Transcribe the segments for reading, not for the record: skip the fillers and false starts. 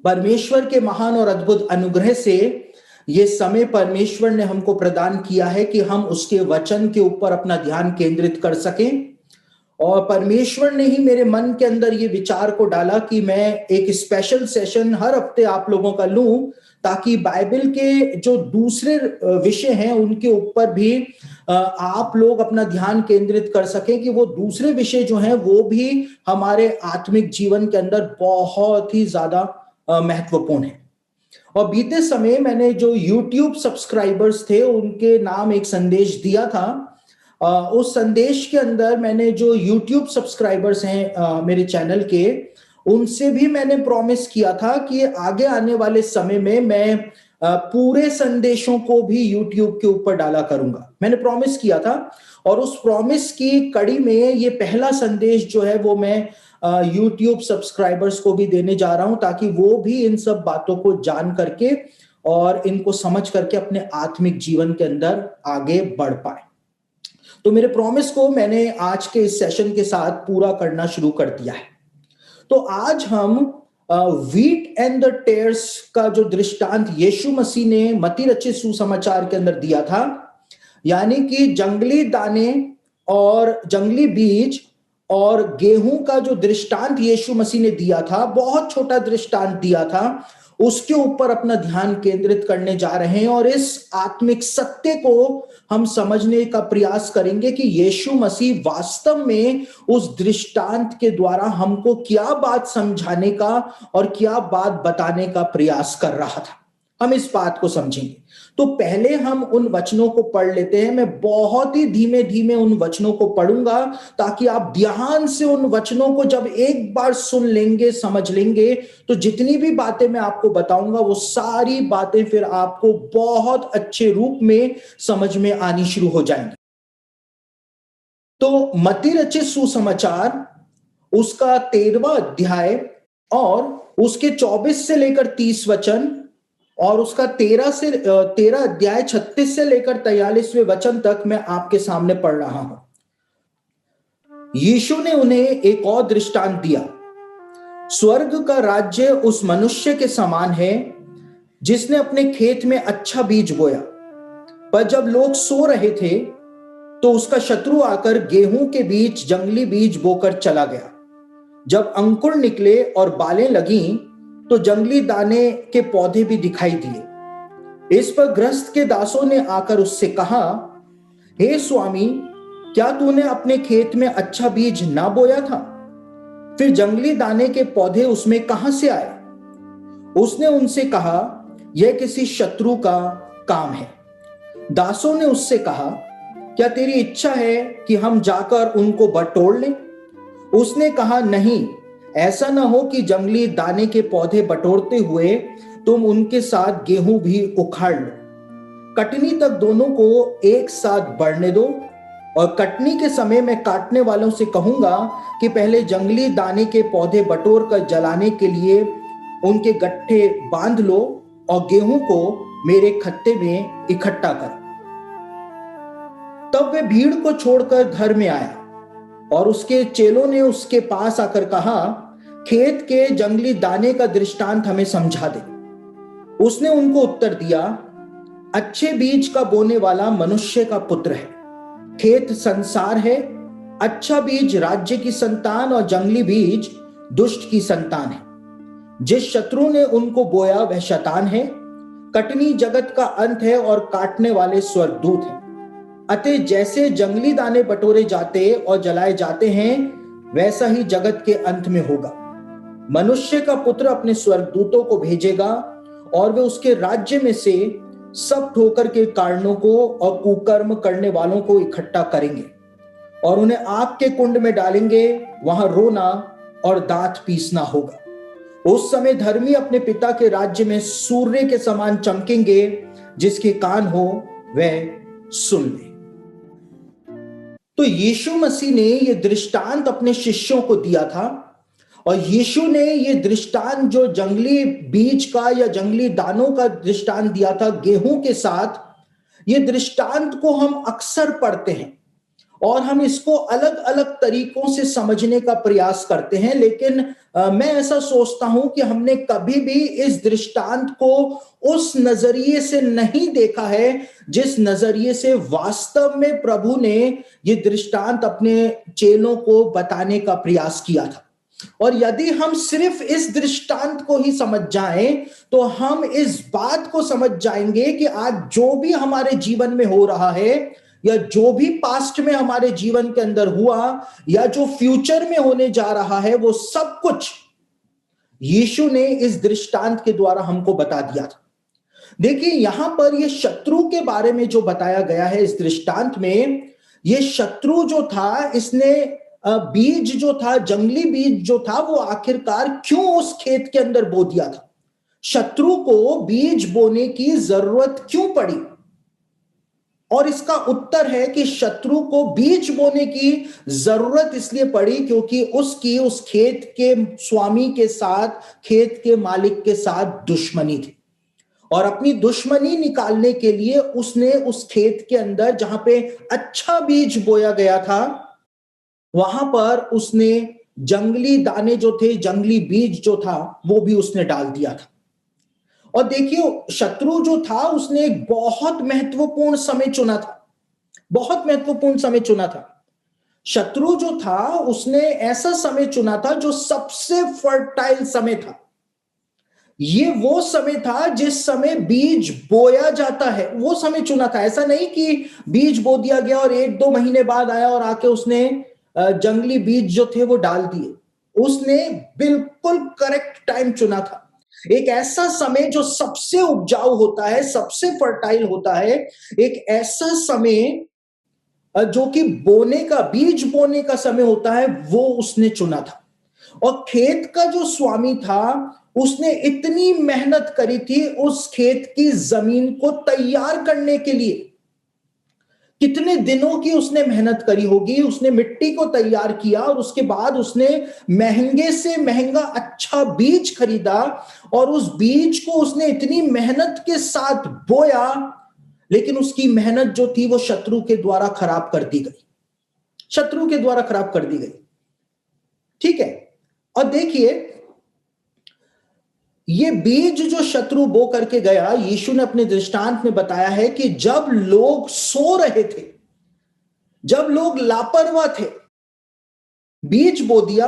परमेश्वर के महान और अद्भुत अनुग्रह से ये समय परमेश्वर ने हमको प्रदान किया है कि हम उसके वचन के ऊपर अपना ध्यान केंद्रित कर सकें। और परमेश्वर ने ही मेरे मन के अंदर ये विचार को डाला कि मैं एक स्पेशल सेशन हर हफ्ते आप लोगों का लूं, ताकि बाइबल के जो दूसरे विषय हैं उनके ऊपर भी आप लोग अपना ध्यान केंद्रित कर सकें, कि वो दूसरे विषय जो हैं वो भी हमारे आत्मिक जीवन के अंदर बहुत ही ज्यादा महत्वपूर्ण है। और बीते समय मैंने जो YouTube सब्सक्राइबर्स थे उनके नाम एक संदेश दिया था। उस संदेश के अंदर मैंने जो YouTube सब्सक्राइबर्स हैं मेरे चैनल के, उनसे भी मैंने प्रॉमिस किया था कि आगे आने वाले समय में मैं पूरे संदेशों को भी YouTube के ऊपर डाला करूंगा। मैंने प्रॉमिस किया था, और उस प्रॉमिस की कड़ी में ये पहला संदेश जो है वो मैं YouTube सब्सक्राइबर्स को भी देने जा रहा हूं, ताकि वो भी इन सब बातों को जान करके और इनको समझ करके अपने आत्मिक जीवन के अंदर आगे बढ़ पाए। तो मेरे प्रॉमिस को मैंने आज के इस सेशन के साथ पूरा करना शुरू कर दिया है। तो आज हम व्हीट एंड द टेयर्स का जो दृष्टांत यीशु मसीह ने मत्ती रचित सुसमाचार के अंदर दिया था, यानी कि जंगली दाने और जंगली बीज और गेहूं का जो दृष्टांत यीशु मसीह ने दिया था, बहुत छोटा दृष्टांत दिया था, उसके ऊपर अपना ध्यान केंद्रित करने जा रहे हैं। और इस आत्मिक सत्य को हम समझने का प्रयास करेंगे कि यीशु मसीह वास्तव में उस दृष्टांत के द्वारा हमको क्या बात समझाने का और क्या बात बताने का प्रयास कर रहा था। हम इस बात को समझेंगे। तो पहले हम उन वचनों को पढ़ लेते हैं। मैं बहुत ही धीमे धीमे उन वचनों को पढ़ूंगा, ताकि आप ध्यान से उन वचनों को जब एक बार सुन लेंगे, समझ लेंगे, तो जितनी भी बातें मैं आपको बताऊंगा वो सारी बातें फिर आपको बहुत अच्छे रूप में समझ में आनी शुरू हो जाएंगी। तो मत्ती रचित सुसमाचार उसका 13वां अध्याय और उसके 24 से लेकर 30 वचन, और उसका 13 अध्याय 36 से लेकर 43वें वचन तक मैं आपके सामने पढ़ रहा हूं। यीशु ने उन्हें एक और दृष्टांत दिया। स्वर्ग का राज्य उस मनुष्य के समान है जिसने अपने खेत में अच्छा बीज बोया। पर जब लोग सो रहे थे तो उसका शत्रु आकर गेहूं के बीच जंगली बीज बोकर चला गया। जब अंकुर निकले और बालें लगीं तो जंगली दाने के पौधे भी दिखाई दिए। इस पर गृहस्थ के दासों ने आकर उससे कहा, हे स्वामी, क्या तूने अपने खेत में अच्छा बीज ना बोया था? फिर जंगली दाने के पौधे उसमें कहां से आए? उसने उनसे कहा, यह किसी शत्रु का काम है। दासों ने उससे कहा, क्या तेरी इच्छा है कि हम जाकर उनको बटोर लें? उसने कहा, नहीं, ऐसा ना हो कि जंगली दाने के पौधे बटोरते हुए तुम उनके साथ गेहूं भी उखाड़ लो। कटनी तक दोनों को एक साथ बढ़ने दो, और कटनी के समय मैं काटने वालों से कहूंगा कि पहले जंगली दाने के पौधे बटोर कर जलाने के लिए उनके गट्ठे बांध लो, और गेहूं को मेरे खत्ते में इकट्ठा करो। तब वे भीड़ को छोड़कर घर में आया, और उसके चेलों ने उसके पास आकर कहा, खेत के जंगली दाने का दृष्टांत हमें समझा दे। उसने उनको उत्तर दिया, अच्छे बीज का बोने वाला मनुष्य का पुत्र है। खेत संसार है, अच्छा बीज राज्य की संतान और जंगली बीज दुष्ट की संतान है। जिस शत्रु ने उनको बोया वह शैतान है। कटनी जगत का अंत है और काटने वाले स्वर्गदूत हैं। अतः जैसे जंगली दाने बटोरे जाते और जलाए जाते हैं, वैसा ही जगत के अंत में होगा। मनुष्य का पुत्र अपने स्वर्गदूतों को भेजेगा, और वे उसके राज्य में से सब ठोकर के कारणों को और कुकर्म करने वालों को इकट्ठा करेंगे, और उन्हें आग के कुंड में डालेंगे। वहां रोना और दांत पीसना होगा। उस समय धर्मी अपने पिता के राज्य में सूर्य के समान चमकेंगे। जिसके कान हो वह सुन ले। तो यीशु मसीह ने यह दृष्टांत अपने शिष्यों को दिया था, और यीशु ने यह दृष्टांत जो जंगली बीज का या जंगली दानों का दृष्टांत दिया था गेहूं के साथ, यह दृष्टांत को हम अक्सर पढ़ते हैं। और हम इसको अलग अलग तरीकों से समझने का प्रयास करते हैं, लेकिन मैं ऐसा सोचता हूं कि हमने कभी भी इस दृष्टांत को उस नजरिए से नहीं देखा है जिस नजरिए से वास्तव में प्रभु ने ये दृष्टांत अपने चेलों को बताने का प्रयास किया था। और यदि हम सिर्फ इस दृष्टांत को ही समझ जाएं तो हम इस बात को समझ जाएंगे कि आज जो भी हमारे जीवन में हो रहा है, या जो भी पास्ट में हमारे जीवन के अंदर हुआ, या जो फ्यूचर में होने जा रहा है, वो सब कुछ यीशु ने इस दृष्टांत के द्वारा हमको बता दिया था। देखिए यहां पर ये शत्रु के बारे में जो बताया गया है इस दृष्टांत में, ये शत्रु जो था, इसने बीज जो था, जंगली बीज जो था, वो आखिरकार क्यों उस खेत के अंदर बो दिया था? शत्रु को बीज बोने की जरूरत क्यों पड़ी? और इसका उत्तर है कि शत्रु को बीज बोने की जरूरत इसलिए पड़ी क्योंकि उसकी उस खेत के स्वामी के साथ, खेत के मालिक के साथ दुश्मनी थी। और अपनी दुश्मनी निकालने के लिए उसने उस खेत के अंदर जहां पे अच्छा बीज बोया गया था, वहां पर उसने जंगली दाने जो थे, जंगली बीज जो था, वो भी उसने डाल दिया था। और देखिए शत्रु जो था, उसने एक बहुत महत्वपूर्ण समय चुना था, बहुत महत्वपूर्ण समय चुना था। शत्रु जो था, उसने ऐसा समय चुना था जो सबसे फर्टाइल समय था। ये वो समय था जिस समय बीज बोया जाता है, वो समय चुना था। ऐसा नहीं कि बीज बो दिया गया और 1-2 महीने बाद आया और आके उसने जंगली बीज जो थे वो डाल दिए। उसने बिल्कुल करेक्ट टाइम चुना था, एक ऐसा समय जो सबसे उपजाऊ होता है, सबसे फर्टाइल होता है, एक ऐसा समय जो कि बोने का, बीज बोने का समय होता है, वो उसने चुना था। और खेत का जो स्वामी था, उसने इतनी मेहनत करी थी उस खेत की जमीन को तैयार करने के लिए। कितने दिनों की उसने मेहनत करी होगी, उसने मिट्टी को तैयार किया और उसके बाद उसने महंगे से महंगा अच्छा बीज खरीदा और उस बीज को उसने इतनी मेहनत के साथ बोया, लेकिन उसकी मेहनत जो थी वो शत्रु के द्वारा खराब कर दी गई, शत्रु के द्वारा खराब कर दी गई। ठीक है, और देखिए ये बीज जो शत्रु बो करके गया, यीशु ने अपने दृष्टांत में बताया है कि जब लोग सो रहे थे, जब लोग लापरवाह थे, बीज बो दिया,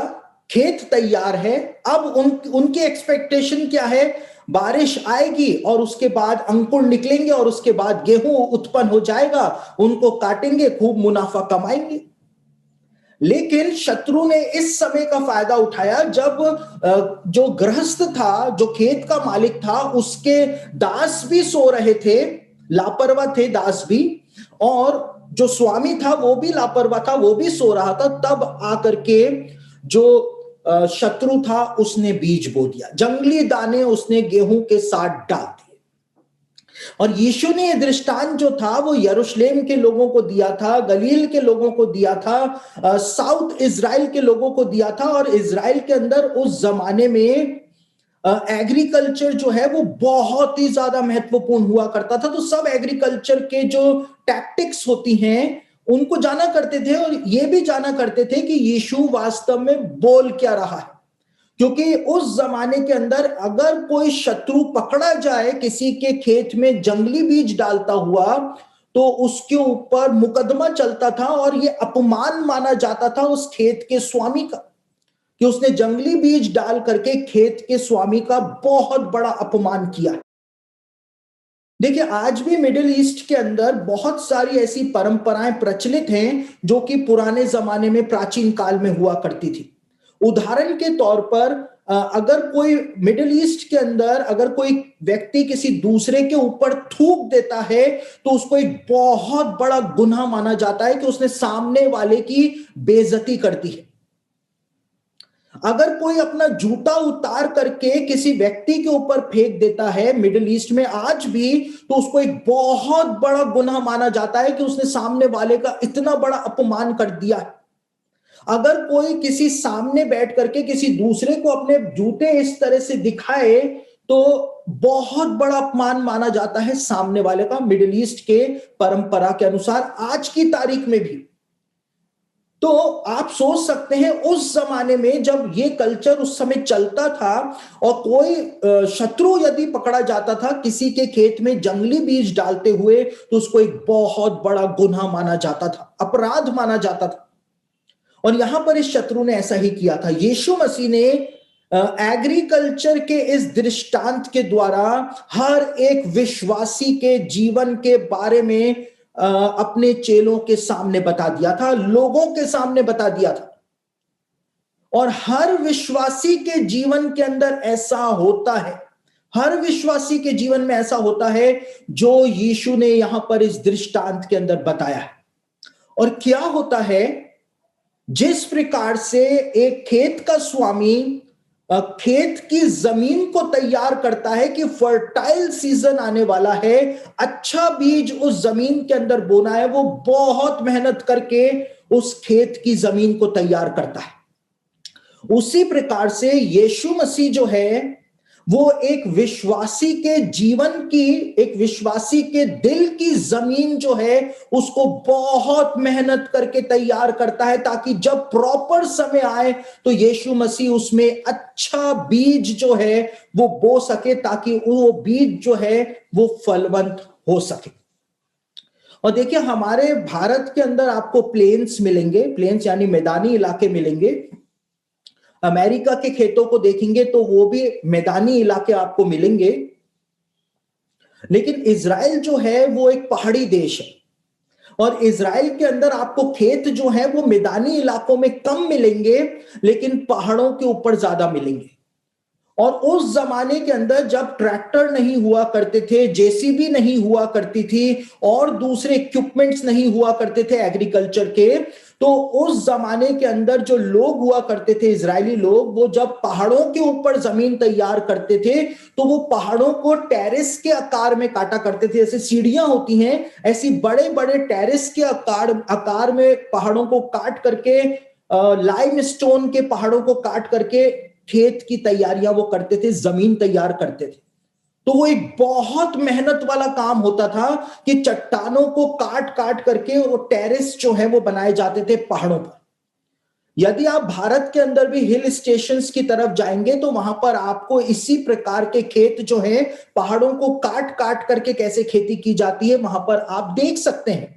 खेत तैयार है, अब उनकी एक्सपेक्टेशन क्या है? बारिश आएगी और उसके बाद अंकुर निकलेंगे और उसके बाद गेहूं उत्पन्न हो जाएगा, उनको काटेंगे, खूब मुनाफा कमाएंगे। लेकिन शत्रु ने इस समय का फायदा उठाया जब जो गृहस्थ था, जो खेत का मालिक था, उसके दास भी सो रहे थे, लापरवाह थे दास भी, और जो स्वामी था वो भी लापरवाह था, वो भी सो रहा था। तब आकर के जो शत्रु था उसने बीज बो दिया, जंगली दाने उसने गेहूं के साथ डाल दिए। और यीशु ने यह दृष्टांत जो था वो यरूशलेम के लोगों को दिया था, गलील के लोगों को दिया था, साउथ इजराइल के लोगों को दिया था। और इजराइल के अंदर उस जमाने में एग्रीकल्चर जो है वो बहुत ही ज्यादा महत्वपूर्ण हुआ करता था। तो सब एग्रीकल्चर के जो टैक्टिक्स होती हैं उनको जाना करते थे, और ये भी जाना करते थे कि यीशु वास्तव में बोल क्या रहा है। क्योंकि उस जमाने के अंदर अगर कोई शत्रु पकड़ा जाए किसी के खेत में जंगली बीज डालता हुआ, तो उसके ऊपर मुकदमा चलता था और यह अपमान माना जाता था उस खेत के स्वामी का, कि उसने जंगली बीज डाल करके खेत के स्वामी का बहुत बड़ा अपमान किया। देखिए आज भी मिडिल ईस्ट के अंदर बहुत सारी ऐसी परंपराएं प्रचलित हैं जो कि पुराने जमाने में, प्राचीन काल में हुआ करती थी। उदाहरण के तौर पर अगर कोई मिडिल ईस्ट के अंदर अगर कोई व्यक्ति किसी दूसरे के ऊपर थूक देता है तो उसको एक बहुत बड़ा गुनाह माना जाता है कि उसने सामने वाले की बेइज्जती कर दी है। अगर कोई अपना जूता उतार करके किसी व्यक्ति के ऊपर फेंक देता है मिडिल ईस्ट में आज भी, तो उसको एक बहुत बड़ा गुनाह माना जाता है कि उसने सामने वाले का इतना बड़ा अपमान कर दिया है। अगर कोई किसी सामने बैठ करके किसी दूसरे को अपने जूते इस तरह से दिखाए तो बहुत बड़ा अपमान माना जाता है सामने वाले का, मिडिल ईस्ट के परंपरा के अनुसार आज की तारीख में भी। तो आप सोच सकते हैं उस जमाने में जब ये कल्चर उस समय चलता था और कोई शत्रु यदि पकड़ा जाता था किसी के खेत में जंगली बीज डालते हुए, तो उसको एक बहुत बड़ा गुनाह माना जाता था, अपराध माना जाता था। और यहां पर इस शत्रु ने ऐसा ही किया था। यीशु मसीह ने एग्रीकल्चर के इस दृष्टांत के द्वारा हर एक विश्वासी के जीवन के बारे में अपने चेलों के सामने बता दिया था, लोगों के सामने बता दिया था। और हर विश्वासी के जीवन के अंदर ऐसा होता है, हर विश्वासी के जीवन में ऐसा होता है जो यीशु ने यहां पर इस दृष्टांत के अंदर बताया है। और क्या होता है, जिस प्रकार से एक खेत का स्वामी खेत की जमीन को तैयार करता है कि फर्टाइल सीजन आने वाला है, अच्छा बीज उस जमीन के अंदर बोना है, वो बहुत मेहनत करके उस खेत की जमीन को तैयार करता है। उसी प्रकार से यीशु मसीह जो है वो एक विश्वासी के जीवन की, एक विश्वासी के दिल की जमीन जो है उसको बहुत मेहनत करके तैयार करता है, ताकि जब प्रॉपर समय आए तो यीशु मसीह उसमें अच्छा बीज जो है वो बो सके, ताकि वो बीज जो है वो फलवंत हो सके। और देखिए हमारे भारत के अंदर आपको प्लेन्स मिलेंगे, प्लेन्स यानी मैदानी इलाके मिलेंगे। अमेरिका के खेतों को देखेंगे तो वो भी मैदानी इलाके आपको मिलेंगे। लेकिन इज़राइल जो है वो एक पहाड़ी देश है, और इज़राइल के अंदर आपको खेत जो है वो मैदानी इलाकों में कम मिलेंगे, लेकिन पहाड़ों के ऊपर ज्यादा मिलेंगे। और उस जमाने के अंदर जब ट्रैक्टर नहीं हुआ करते थे, जेसीबी नहीं हुआ करती थी, और दूसरे इक्विपमेंट्स नहीं हुआ करते थे एग्रीकल्चर के, तो उस जमाने के अंदर जो लोग हुआ करते थे, इजरायली लोग, वो जब पहाड़ों के ऊपर जमीन तैयार करते थे तो वो पहाड़ों को टेरेस के आकार में काटा करते थे। जैसे सीढ़ियां होती हैं, ऐसी बड़े बड़े टेरेस के आकार में पहाड़ों को काट करके, लाइमस्टोन के पहाड़ों को काट करके खेत की तैयारियां वो करते थे, जमीन तैयार करते थे। तो वो एक बहुत मेहनत वाला काम होता था कि चट्टानों को काट काट करके वो टेरेस जो है वो बनाए जाते थे पहाड़ों पर। यदि आप भारत के अंदर भी हिल स्टेशंस की तरफ जाएंगे तो वहां पर आपको इसी प्रकार के खेत जो है, पहाड़ों को काट काट करके कैसे खेती की जाती है, वहां पर आप देख सकते हैं।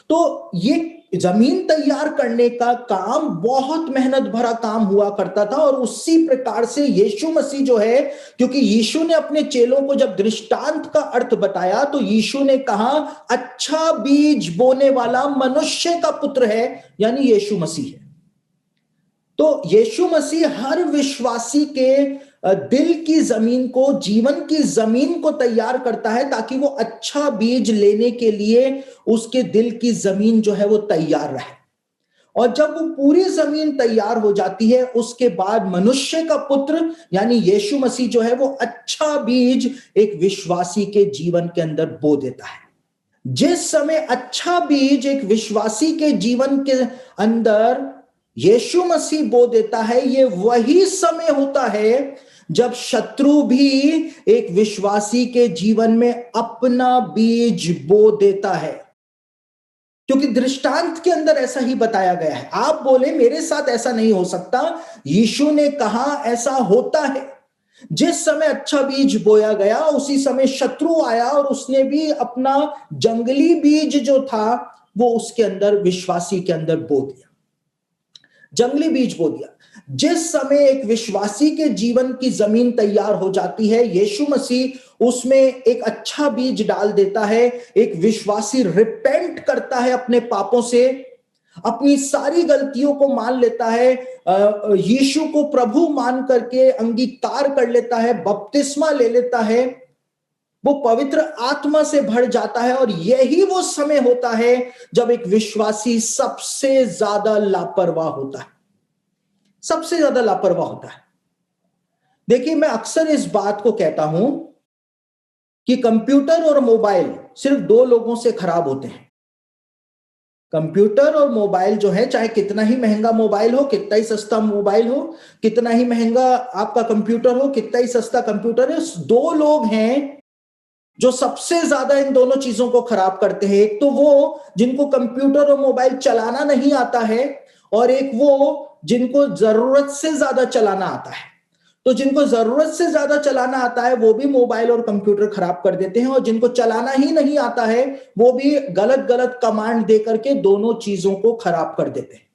तो ये जमीन तैयार करने का काम बहुत मेहनत भरा काम हुआ करता था। और उसी प्रकार से यीशु मसीह जो है, क्योंकि यीशु ने अपने चेलों को जब दृष्टांत का अर्थ बताया तो यीशु ने कहा अच्छा बीज बोने वाला मनुष्य का पुत्र है, यानी यीशु मसीह है। तो यीशु मसीह हर विश्वासी के दिल की जमीन को, जीवन की जमीन को तैयार करता है, ताकि वो अच्छा बीज लेने के लिए उसके दिल की जमीन जो है वो तैयार रहे। और जब वो पूरी जमीन तैयार हो जाती है, उसके बाद मनुष्य का पुत्र यानी यीशु मसीह जो है वो अच्छा बीज एक विश्वासी के जीवन के अंदर बो देता है। जिस समय अच्छा बीज एक विश्वासी के जीवन के अंदर यीशु मसीह बो देता है, ये वही समय होता है जब शत्रु भी एक विश्वासी के जीवन में अपना बीज बो देता है। क्योंकि दृष्टांत के अंदर ऐसा ही बताया गया है। आप बोले मेरे साथ ऐसा नहीं हो सकता, यीशु ने कहा ऐसा होता है। जिस समय अच्छा बीज बोया गया उसी समय शत्रु आया और उसने भी अपना जंगली बीज जो था वो उसके अंदर, विश्वासी के अंदर बो दिया, जंगली बीज बो दिया। जिस समय एक विश्वासी के जीवन की जमीन तैयार हो जाती है, यीशु मसीह उसमें एक अच्छा बीज डाल देता है। एक विश्वासी रिपेंट करता है अपने पापों से, अपनी सारी गलतियों को मान लेता है, यीशु को प्रभु मान करके अंगीकार कर लेता है, बपतिस्मा ले लेता है, वो पवित्र आत्मा से भर जाता है। और यही वो समय होता है जब एक विश्वासी सबसे ज्यादा लापरवाह होता है, सबसे ज्यादा लापरवाह होता है। देखिए मैं अक्सर इस बात को कहता हूं कि कंप्यूटर और मोबाइल सिर्फ दो लोगों से खराब होते हैं। कंप्यूटर और मोबाइल जो है, चाहे कितना ही महंगा मोबाइल हो, कितना ही सस्ता मोबाइल हो, कितना ही महंगा आपका कंप्यूटर हो, कितना ही सस्ता कंप्यूटर है, दो लोग हैं जो सबसे ज्यादा इन दोनों चीजों को खराब करते हैं। एक तो वो जिनको कंप्यूटर और मोबाइल चलाना नहीं आता है, और एक वो जिनको जरूरत से ज्यादा चलाना आता है। तो जिनको जरूरत से ज्यादा चलाना आता है वो भी मोबाइल और कंप्यूटर खराब कर देते हैं, और जिनको चलाना ही नहीं आता है वो भी गलत गलत कमांड दे करके दोनों चीजों को खराब कर देते हैं।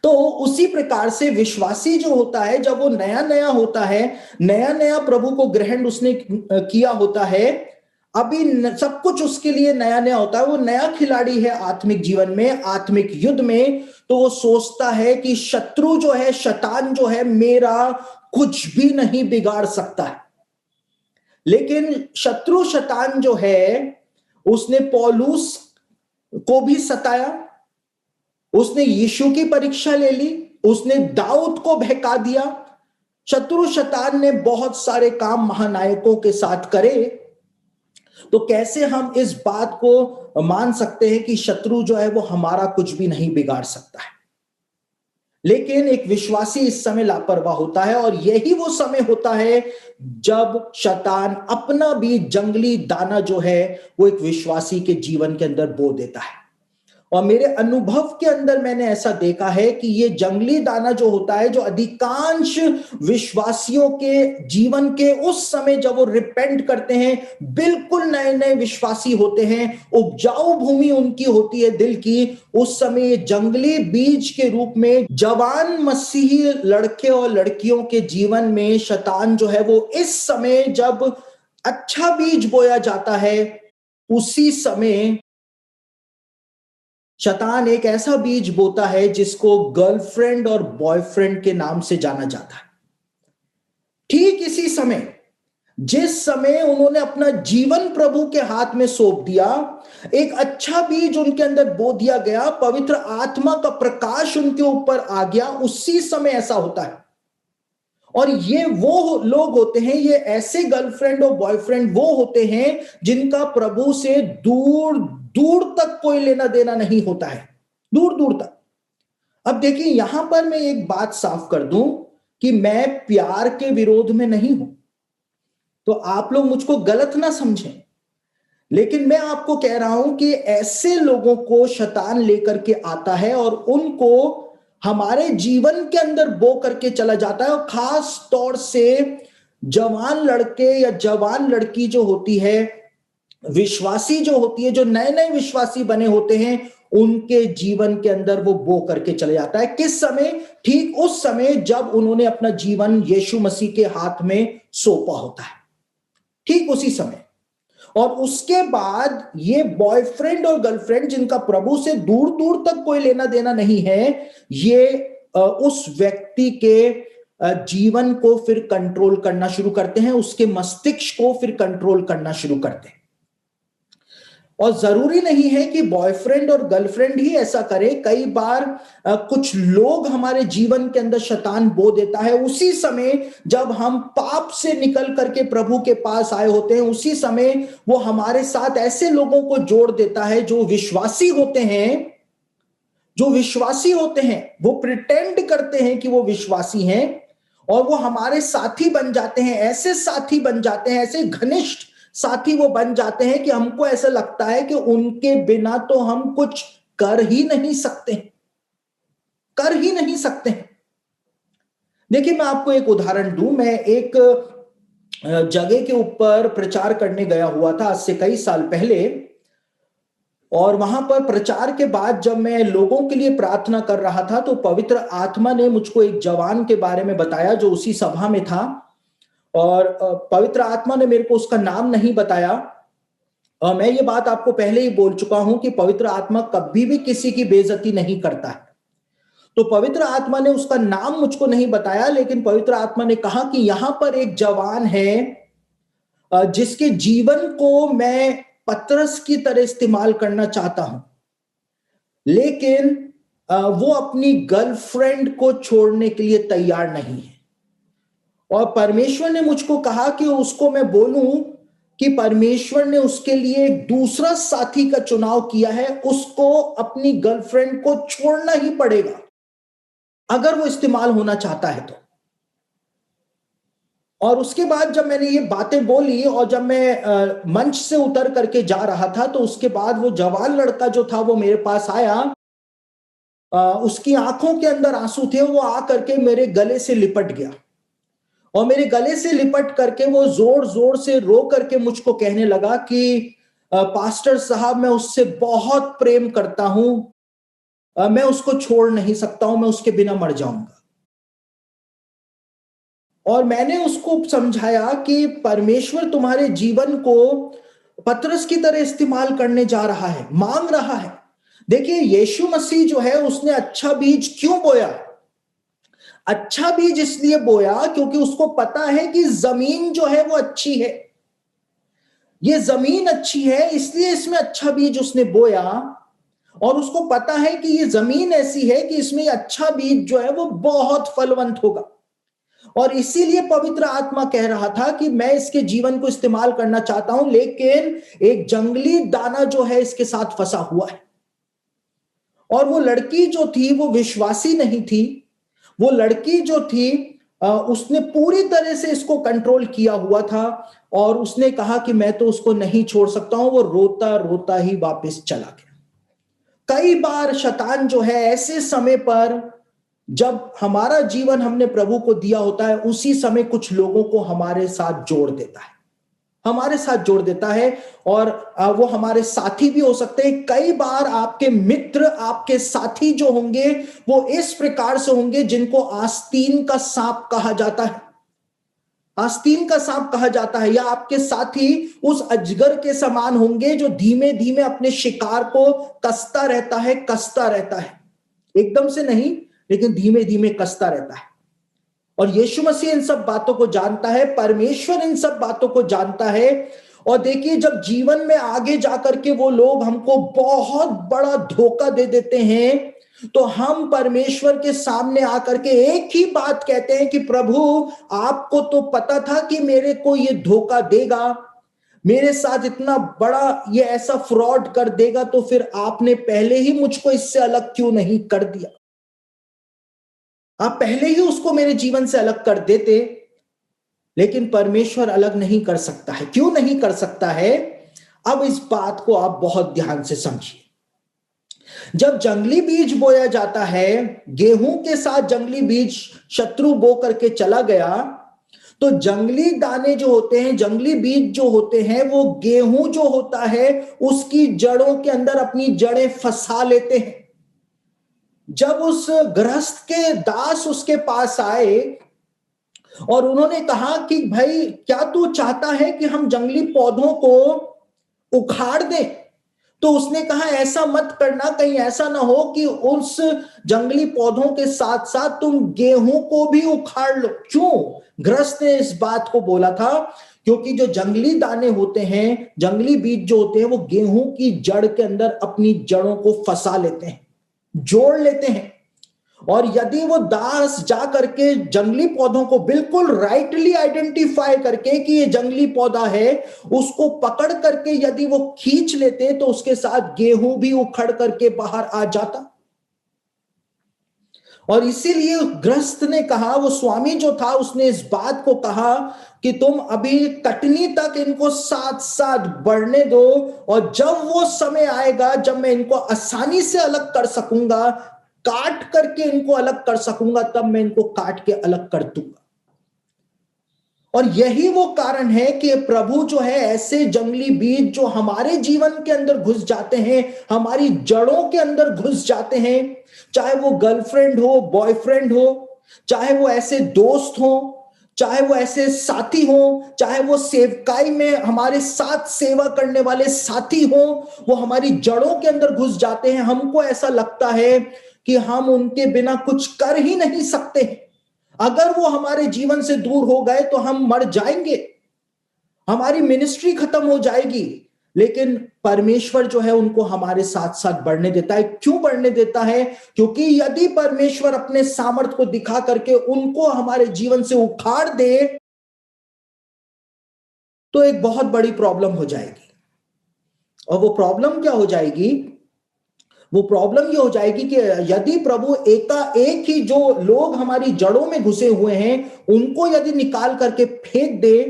तो उसी प्रकार से विश्वासी जो होता है, जब वो नया नया होता है, नया नया प्रभु को ग्रहण उसने किया होता है, अभी सब कुछ उसके लिए नया नया होता है, वो नया खिलाड़ी है आत्मिक जीवन में, आत्मिक युद्ध में। तो वो सोचता है कि शत्रु जो है, शैतान जो है, मेरा कुछ भी नहीं बिगाड़ सकता है। लेकिन शत्रु शैतान जो है, उसने पौलुस को भी सताया, उसने यीशु की परीक्षा ले ली, उसने दाऊद को बहका दिया। शत्रु शैतान ने बहुत सारे काम महानायकों के साथ करे। तो कैसे हम इस बात को मान सकते हैं कि शत्रु जो है वो हमारा कुछ भी नहीं बिगाड़ सकता है? लेकिन एक विश्वासी इस समय लापरवाह होता है, और यही वो समय होता है जब शैतान अपना भी जंगली दाना जो है वो एक विश्वासी के जीवन के अंदर बो देता है। और मेरे अनुभव के अंदर मैंने ऐसा देखा है कि ये जंगली दाना जो होता है, जो अधिकांश विश्वासियों के जीवन के उस समय जब वो रिपेंट करते हैं, बिल्कुल नए नए विश्वासी होते हैं, उपजाऊ भूमि उनकी होती है दिल की, उस समय जंगली बीज के रूप में जवान मसीही लड़के और लड़कियों के जीवन में शैतान जो है वो इस समय जब अच्छा बीज बोया जाता है, उसी समय शैतान एक ऐसा बीज बोता है जिसको गर्लफ्रेंड और बॉयफ्रेंड के नाम से जाना जाता है। ठीक इसी समय, जिस समय उन्होंने अपना जीवन प्रभु के हाथ में सौंप दिया, एक अच्छा बीज उनके अंदर बो दिया गया, पवित्र आत्मा का प्रकाश उनके ऊपर आ गया, उसी समय ऐसा होता है। और ये वो लोग होते हैं, ये ऐसे गर्लफ्रेंड और बॉयफ्रेंड वो होते हैं जिनका प्रभु से दूर दूर तक कोई लेना देना नहीं होता है, दूर दूर तक। अब देखिए, यहां पर मैं एक बात साफ कर दूं कि मैं प्यार के विरोध में नहीं हूं, तो आप लोग मुझको गलत ना समझें, लेकिन मैं आपको कह रहा हूं कि ऐसे लोगों को शैतान लेकर के आता है और उनको हमारे जीवन के अंदर बो करके चला जाता है। और खास तौर से जवान लड़के या जवान लड़की जो होती है, विश्वासी जो होती है, जो नए नए विश्वासी बने होते हैं, उनके जीवन के अंदर वो बो करके चले जाता है। किस समय? ठीक उस समय जब उन्होंने अपना जीवन यीशु मसीह के हाथ में सौंपा होता है, ठीक उसी समय। और उसके बाद ये बॉयफ्रेंड और गर्लफ्रेंड जिनका प्रभु से दूर दूर तक कोई लेना देना नहीं है, ये उस व्यक्ति के जीवन को फिर कंट्रोल करना शुरू करते हैं, उसके मस्तिष्क को फिर कंट्रोल करना शुरू करते हैं। और जरूरी नहीं है कि बॉयफ्रेंड और गर्लफ्रेंड ही ऐसा करे, कई बार कुछ लोग हमारे जीवन के अंदर शैतान बो देता है उसी समय जब हम पाप से निकल करके प्रभु के पास आए होते हैं। उसी समय वो हमारे साथ ऐसे लोगों को जोड़ देता है जो विश्वासी होते हैं, जो विश्वासी होते हैं, वो प्रिटेंड करते हैं कि वो विश्वासी हैं, और वो हमारे साथी बन जाते हैं। ऐसे साथी बन जाते हैं, ऐसे घनिष्ठ साथी वो बन जाते हैं कि हमको ऐसा लगता है कि उनके बिना तो हम कुछ कर ही नहीं सकते, कर ही नहीं सकते। देखिए, मैं आपको एक उदाहरण दूं। मैं एक जगह के ऊपर प्रचार करने गया हुआ था आज से कई साल पहले, और वहां पर प्रचार के बाद जब मैं लोगों के लिए प्रार्थना कर रहा था, तो पवित्र आत्मा ने मुझको एक जवान के बारे में बताया जो उसी सभा में था। और पवित्र आत्मा ने मेरे को उसका नाम नहीं बताया। और मैं ये बात आपको पहले ही बोल चुका हूं कि पवित्र आत्मा कभी भी किसी की बेइज्जती नहीं करता है। तो पवित्र आत्मा ने उसका नाम मुझको नहीं बताया, लेकिन पवित्र आत्मा ने कहा कि यहां पर एक जवान है जिसके जीवन को मैं पतरस की तरह इस्तेमाल करना चाहता हूं, लेकिन वो अपनी गर्लफ्रेंड को छोड़ने के लिए तैयार नहीं है। और परमेश्वर ने मुझको कहा कि उसको मैं बोलूं कि परमेश्वर ने उसके लिए एक दूसरा साथी का चुनाव किया है, उसको अपनी गर्लफ्रेंड को छोड़ना ही पड़ेगा अगर वो इस्तेमाल होना चाहता है तो। और उसके बाद जब मैंने ये बातें बोली और जब मैं मंच से उतर करके जा रहा था, तो उसके बाद वो जवान लड़का जो था वो मेरे पास आया। उसकी आंखों के अंदर आंसू थे, वो आ करके मेरे गले से लिपट गया और मेरे गले से लिपट करके वो जोर जोर से रो करके मुझको कहने लगा कि पास्टर साहब, मैं उससे बहुत प्रेम करता हूं, मैं उसको छोड़ नहीं सकता हूं, मैं उसके बिना मर जाऊंगा। और मैंने उसको समझाया कि परमेश्वर तुम्हारे जीवन को पतरस की तरह इस्तेमाल करने जा रहा है, मांग रहा है। देखिए, यीशु मसीह जो है उसने अच्छा बीज क्यों बोया? अच्छा बीज इसलिए बोया क्योंकि उसको पता है कि जमीन जो है वो अच्छी है, ये जमीन अच्छी है, इसलिए इसमें अच्छा बीज उसने बोया। और उसको पता है कि ये जमीन ऐसी है कि इसमें अच्छा बीज जो है वो बहुत फलवंत होगा। और इसीलिए पवित्र आत्मा कह रहा था कि मैं इसके जीवन को इस्तेमाल करना चाहता हूं, लेकिन एक जंगली दाना जो है इसके साथ फंसा हुआ है। और वो लड़की जो थी वो विश्वासी नहीं थी। वो लड़की जो थी उसने पूरी तरह से इसको कंट्रोल किया हुआ था और उसने कहा कि मैं तो उसको नहीं छोड़ सकता हूं। वो रोता रोता ही वापस चला गया। कई बार शैतान जो है ऐसे समय पर, जब हमारा जीवन हमने प्रभु को दिया होता है, उसी समय कुछ लोगों को हमारे साथ जोड़ देता है, हमारे साथ जोड़ देता है। और वो हमारे साथी भी हो सकते हैं। कई बार आपके मित्र, आपके साथी जो होंगे वो इस प्रकार से होंगे जिनको आस्तीन का सांप कहा जाता है। आस्तीन का सांप कहा जाता है, या आपके साथी उस अजगर के समान होंगे जो धीमे धीमे अपने शिकार को कसता रहता है, कसता रहता है, एकदम से नहीं लेकिन धीमे धीमे कसता रहता है। और यीशु मसीह इन सब बातों को जानता है, परमेश्वर इन सब बातों को जानता है। और देखिए, जब जीवन में आगे जाकर के वो लोग हमको बहुत बड़ा धोखा दे देते हैं, तो हम परमेश्वर के सामने आकर के एक ही बात कहते हैं कि प्रभु, आपको तो पता था कि मेरे को ये धोखा देगा, मेरे साथ इतना बड़ा ये ऐसा फ्रॉड कर देगा, तो फिर आपने पहले ही मुझको इससे अलग क्यों नहीं कर दिया? आप पहले ही उसको मेरे जीवन से अलग कर देते। लेकिन परमेश्वर अलग नहीं कर सकता है। क्यों नहीं कर सकता है? अब इस बात को आप बहुत ध्यान से समझिए। जब जंगली बीज बोया जाता है, गेहूं के साथ जंगली बीज शत्रु बो करके चला गया, तो जंगली दाने जो होते हैं, जंगली बीज जो होते हैं, वो गेहूं जो होता है उसकी जड़ों के अंदर अपनी जड़ें फंसा लेते हैं। जब उस गृहस्थ के दास उसके पास आए और उन्होंने कहा कि भाई, क्या तू चाहता है कि हम जंगली पौधों को उखाड़ दें? तो उसने कहा, ऐसा मत करना, कहीं ऐसा ना हो कि उस जंगली पौधों के साथ साथ तुम गेहूं को भी उखाड़ लो। क्यों गृहस्थ ने इस बात को बोला था? क्योंकि जो जंगली दाने होते हैं, जंगली बीज जो होते हैं, वो गेहूं की जड़ के अंदर अपनी जड़ों को फंसा लेते हैं, जोड़ लेते हैं। और यदि वो दास जा करके जंगली पौधों को बिल्कुल राइटली आइडेंटिफाई करके कि ये जंगली पौधा है, उसको पकड़ करके यदि वो खींच लेते, तो उसके साथ गेहूं भी उखड़ करके बाहर आ जाता। और इसीलिए गृहस्थ ने कहा, वो स्वामी जो था उसने इस बात को कहा कि तुम अभी कटनी तक इनको साथ साथ बढ़ने दो, और जब वो समय आएगा जब मैं इनको आसानी से अलग कर सकूंगा, काट करके इनको अलग कर सकूंगा, तब मैं इनको काट के अलग कर दूंगा। और यही वो कारण है कि प्रभु जो है ऐसे जंगली बीज जो हमारे जीवन के अंदर घुस जाते हैं, हमारी जड़ों के अंदर घुस जाते हैं, चाहे वो गर्लफ्रेंड हो, बॉयफ्रेंड हो, चाहे वो ऐसे दोस्त हो, चाहे वो ऐसे साथी हो, चाहे वो सेवकाई में हमारे साथ सेवा करने वाले साथी हो, वो हमारी जड़ों के अंदर घुस जाते हैं। हमको ऐसा लगता है कि हम उनके बिना कुछ कर ही नहीं सकते। अगर वो हमारे जीवन से दूर हो गए तो हम मर जाएंगे, हमारी मिनिस्ट्री खत्म हो जाएगी। लेकिन परमेश्वर जो है उनको हमारे साथ साथ बढ़ने देता है। क्यों बढ़ने देता है? क्योंकि यदि परमेश्वर अपने सामर्थ को दिखा करके उनको हमारे जीवन से उखाड़ दे, तो एक बहुत बड़ी प्रॉब्लम हो जाएगी। और वो प्रॉब्लम क्या हो जाएगी? वो प्रॉब्लम ये हो जाएगी कि यदि प्रभु एकाएक ही जो लोग हमारी जड़ों में घुसे हुए हैं उनको यदि निकाल करके फेंक दे,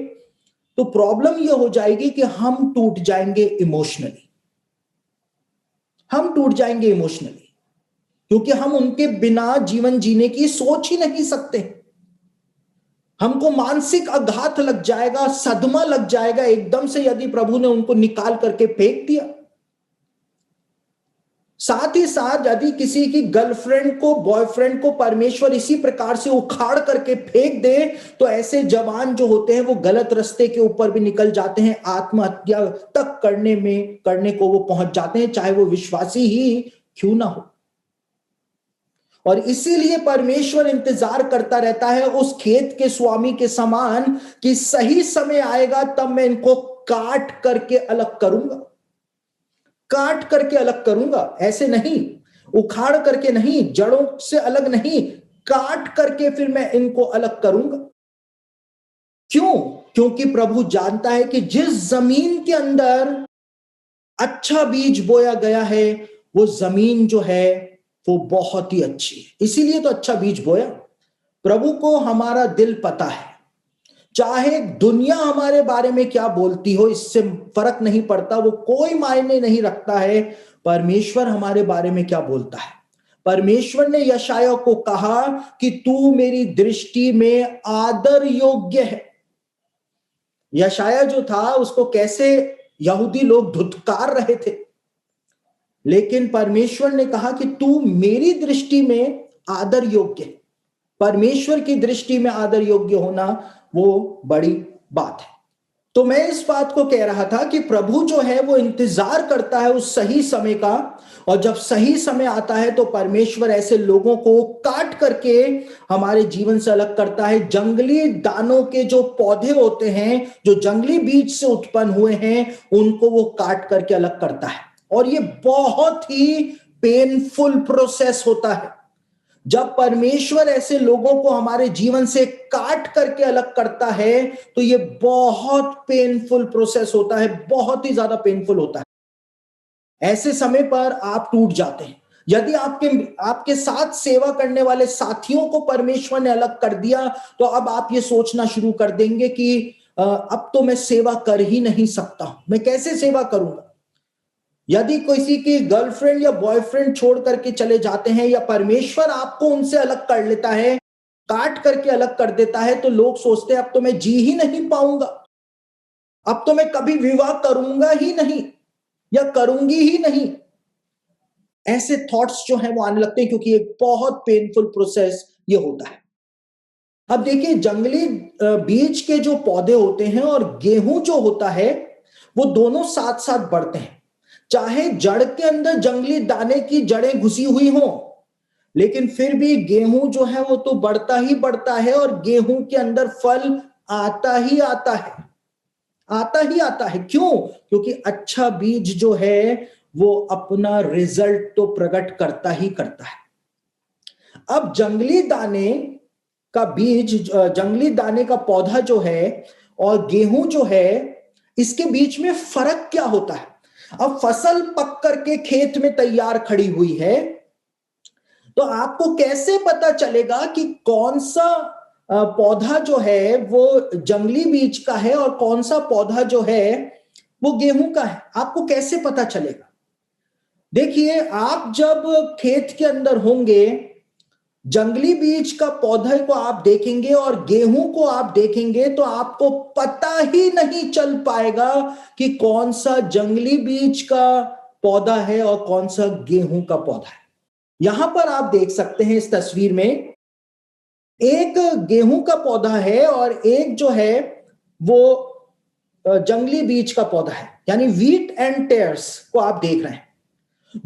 तो प्रॉब्लम ये हो जाएगी कि हम टूट जाएंगे इमोशनली। हम टूट जाएंगे इमोशनली, क्योंकि हम उनके बिना जीवन जीने की सोच ही नहीं सकते। हमको मानसिक आघात लग जाएगा, सदमा लग जाएगा एकदम से यदि प्रभु ने उनको निकाल करके फेंक दिया। साथ ही साथ यदि किसी की गर्लफ्रेंड को, बॉयफ्रेंड को परमेश्वर इसी प्रकार से उखाड़ करके फेंक दे, तो ऐसे जवान जो होते हैं वो गलत रास्ते के ऊपर भी निकल जाते हैं, आत्महत्या तक करने को वो पहुंच जाते हैं, चाहे वो विश्वासी ही क्यों ना हो। और इसीलिए परमेश्वर इंतजार करता रहता है उस खेत के स्वामी के समान कि सही समय आएगा तब मैं इनको काट करके अलग करूंगा। काट करके अलग करूंगा, ऐसे नहीं उखाड़ करके नहीं, जड़ों से अलग नहीं, काट करके फिर मैं इनको अलग करूंगा। क्यों? क्योंकि प्रभु जानता है कि जिस जमीन के अंदर अच्छा बीज बोया गया है वो जमीन जो है वो बहुत ही अच्छी है, इसीलिए तो अच्छा बीज बोया। प्रभु को हमारा दिल पता है, चाहे दुनिया हमारे बारे में क्या बोलती हो इससे फर्क नहीं पड़ता, वो कोई मायने नहीं रखता है। परमेश्वर हमारे बारे में क्या बोलता है। परमेश्वर ने यशाया को कहा कि तू मेरी दृष्टि में आदर योग्य है। यशाया जो था उसको कैसे यहूदी लोग धुतकार रहे थे, लेकिन परमेश्वर ने कहा कि तू मेरी दृष्टि में आदर योग्य है। परमेश्वर की दृष्टि में आदर योग्य होना वो बड़ी बात है। तो मैं इस बात को कह रहा था कि प्रभु जो है वो इंतजार करता है उस सही समय का, और जब सही समय आता है तो परमेश्वर ऐसे लोगों को काट करके हमारे जीवन से अलग करता है। जंगली दानों के जो पौधे होते हैं, जो जंगली बीज से उत्पन्न हुए हैं, उनको वो काट करके अलग करता है। और ये बहुत ही पेनफुल प्रोसेस होता है। जब परमेश्वर ऐसे लोगों को हमारे जीवन से काट करके अलग करता है तो ये बहुत पेनफुल प्रोसेस होता है, बहुत ही ज्यादा पेनफुल होता है। ऐसे समय पर आप टूट जाते हैं। यदि आपके साथ सेवा करने वाले साथियों को परमेश्वर ने अलग कर दिया, तो अब आप ये सोचना शुरू कर देंगे कि अब तो मैं सेवा कर ही नहीं सकता, मैं कैसे सेवा करूंगा। यदि किसी की गर्लफ्रेंड या बॉयफ्रेंड छोड़ करके चले जाते हैं, या परमेश्वर आपको उनसे अलग कर लेता है, काट करके अलग कर देता है, तो लोग सोचते हैं अब तो मैं जी ही नहीं पाऊंगा, अब तो मैं कभी विवाह करूंगा ही नहीं या करूंगी ही नहीं। ऐसे थॉट्स जो हैं वो आने लगते हैं, क्योंकि एक बहुत पेनफुल प्रोसेस ये होता है। अब देखिए, जंगली बीज के जो पौधे होते हैं और गेहूं जो होता है वो दोनों साथ साथ बढ़ते हैं। चाहे जड़ के अंदर जंगली दाने की जड़ें घुसी हुई हो, लेकिन फिर भी गेहूं जो है वो तो बढ़ता ही बढ़ता है, और गेहूं के अंदर फल आता ही आता है, आता ही आता है। क्यों? क्योंकि अच्छा बीज जो है वो अपना रिजल्ट तो प्रकट करता ही करता है। अब जंगली दाने का बीज, जंगली दाने का पौधा जो है और गेहूं जो है, इसके बीच में फर्क क्या होता है। अब फसल पक करके खेत में तैयार खड़ी हुई है, तो आपको कैसे पता चलेगा कि कौन सा पौधा जो है वो जंगली बीज का है और कौन सा पौधा जो है वो गेहूं का है? आपको कैसे पता चलेगा? देखिए, आप जब खेत के अंदर होंगे, जंगली बीज का पौधे को आप देखेंगे और गेहूं को आप देखेंगे, तो आपको पता ही नहीं चल पाएगा कि कौन सा जंगली बीज का पौधा है और कौन सा गेहूं का पौधा है। यहां पर आप देख सकते हैं इस तस्वीर में, एक गेहूं का पौधा है और एक जो है वो जंगली बीज का पौधा है, यानी व्हीट एंड टेयर्स को आप देख रहे हैं।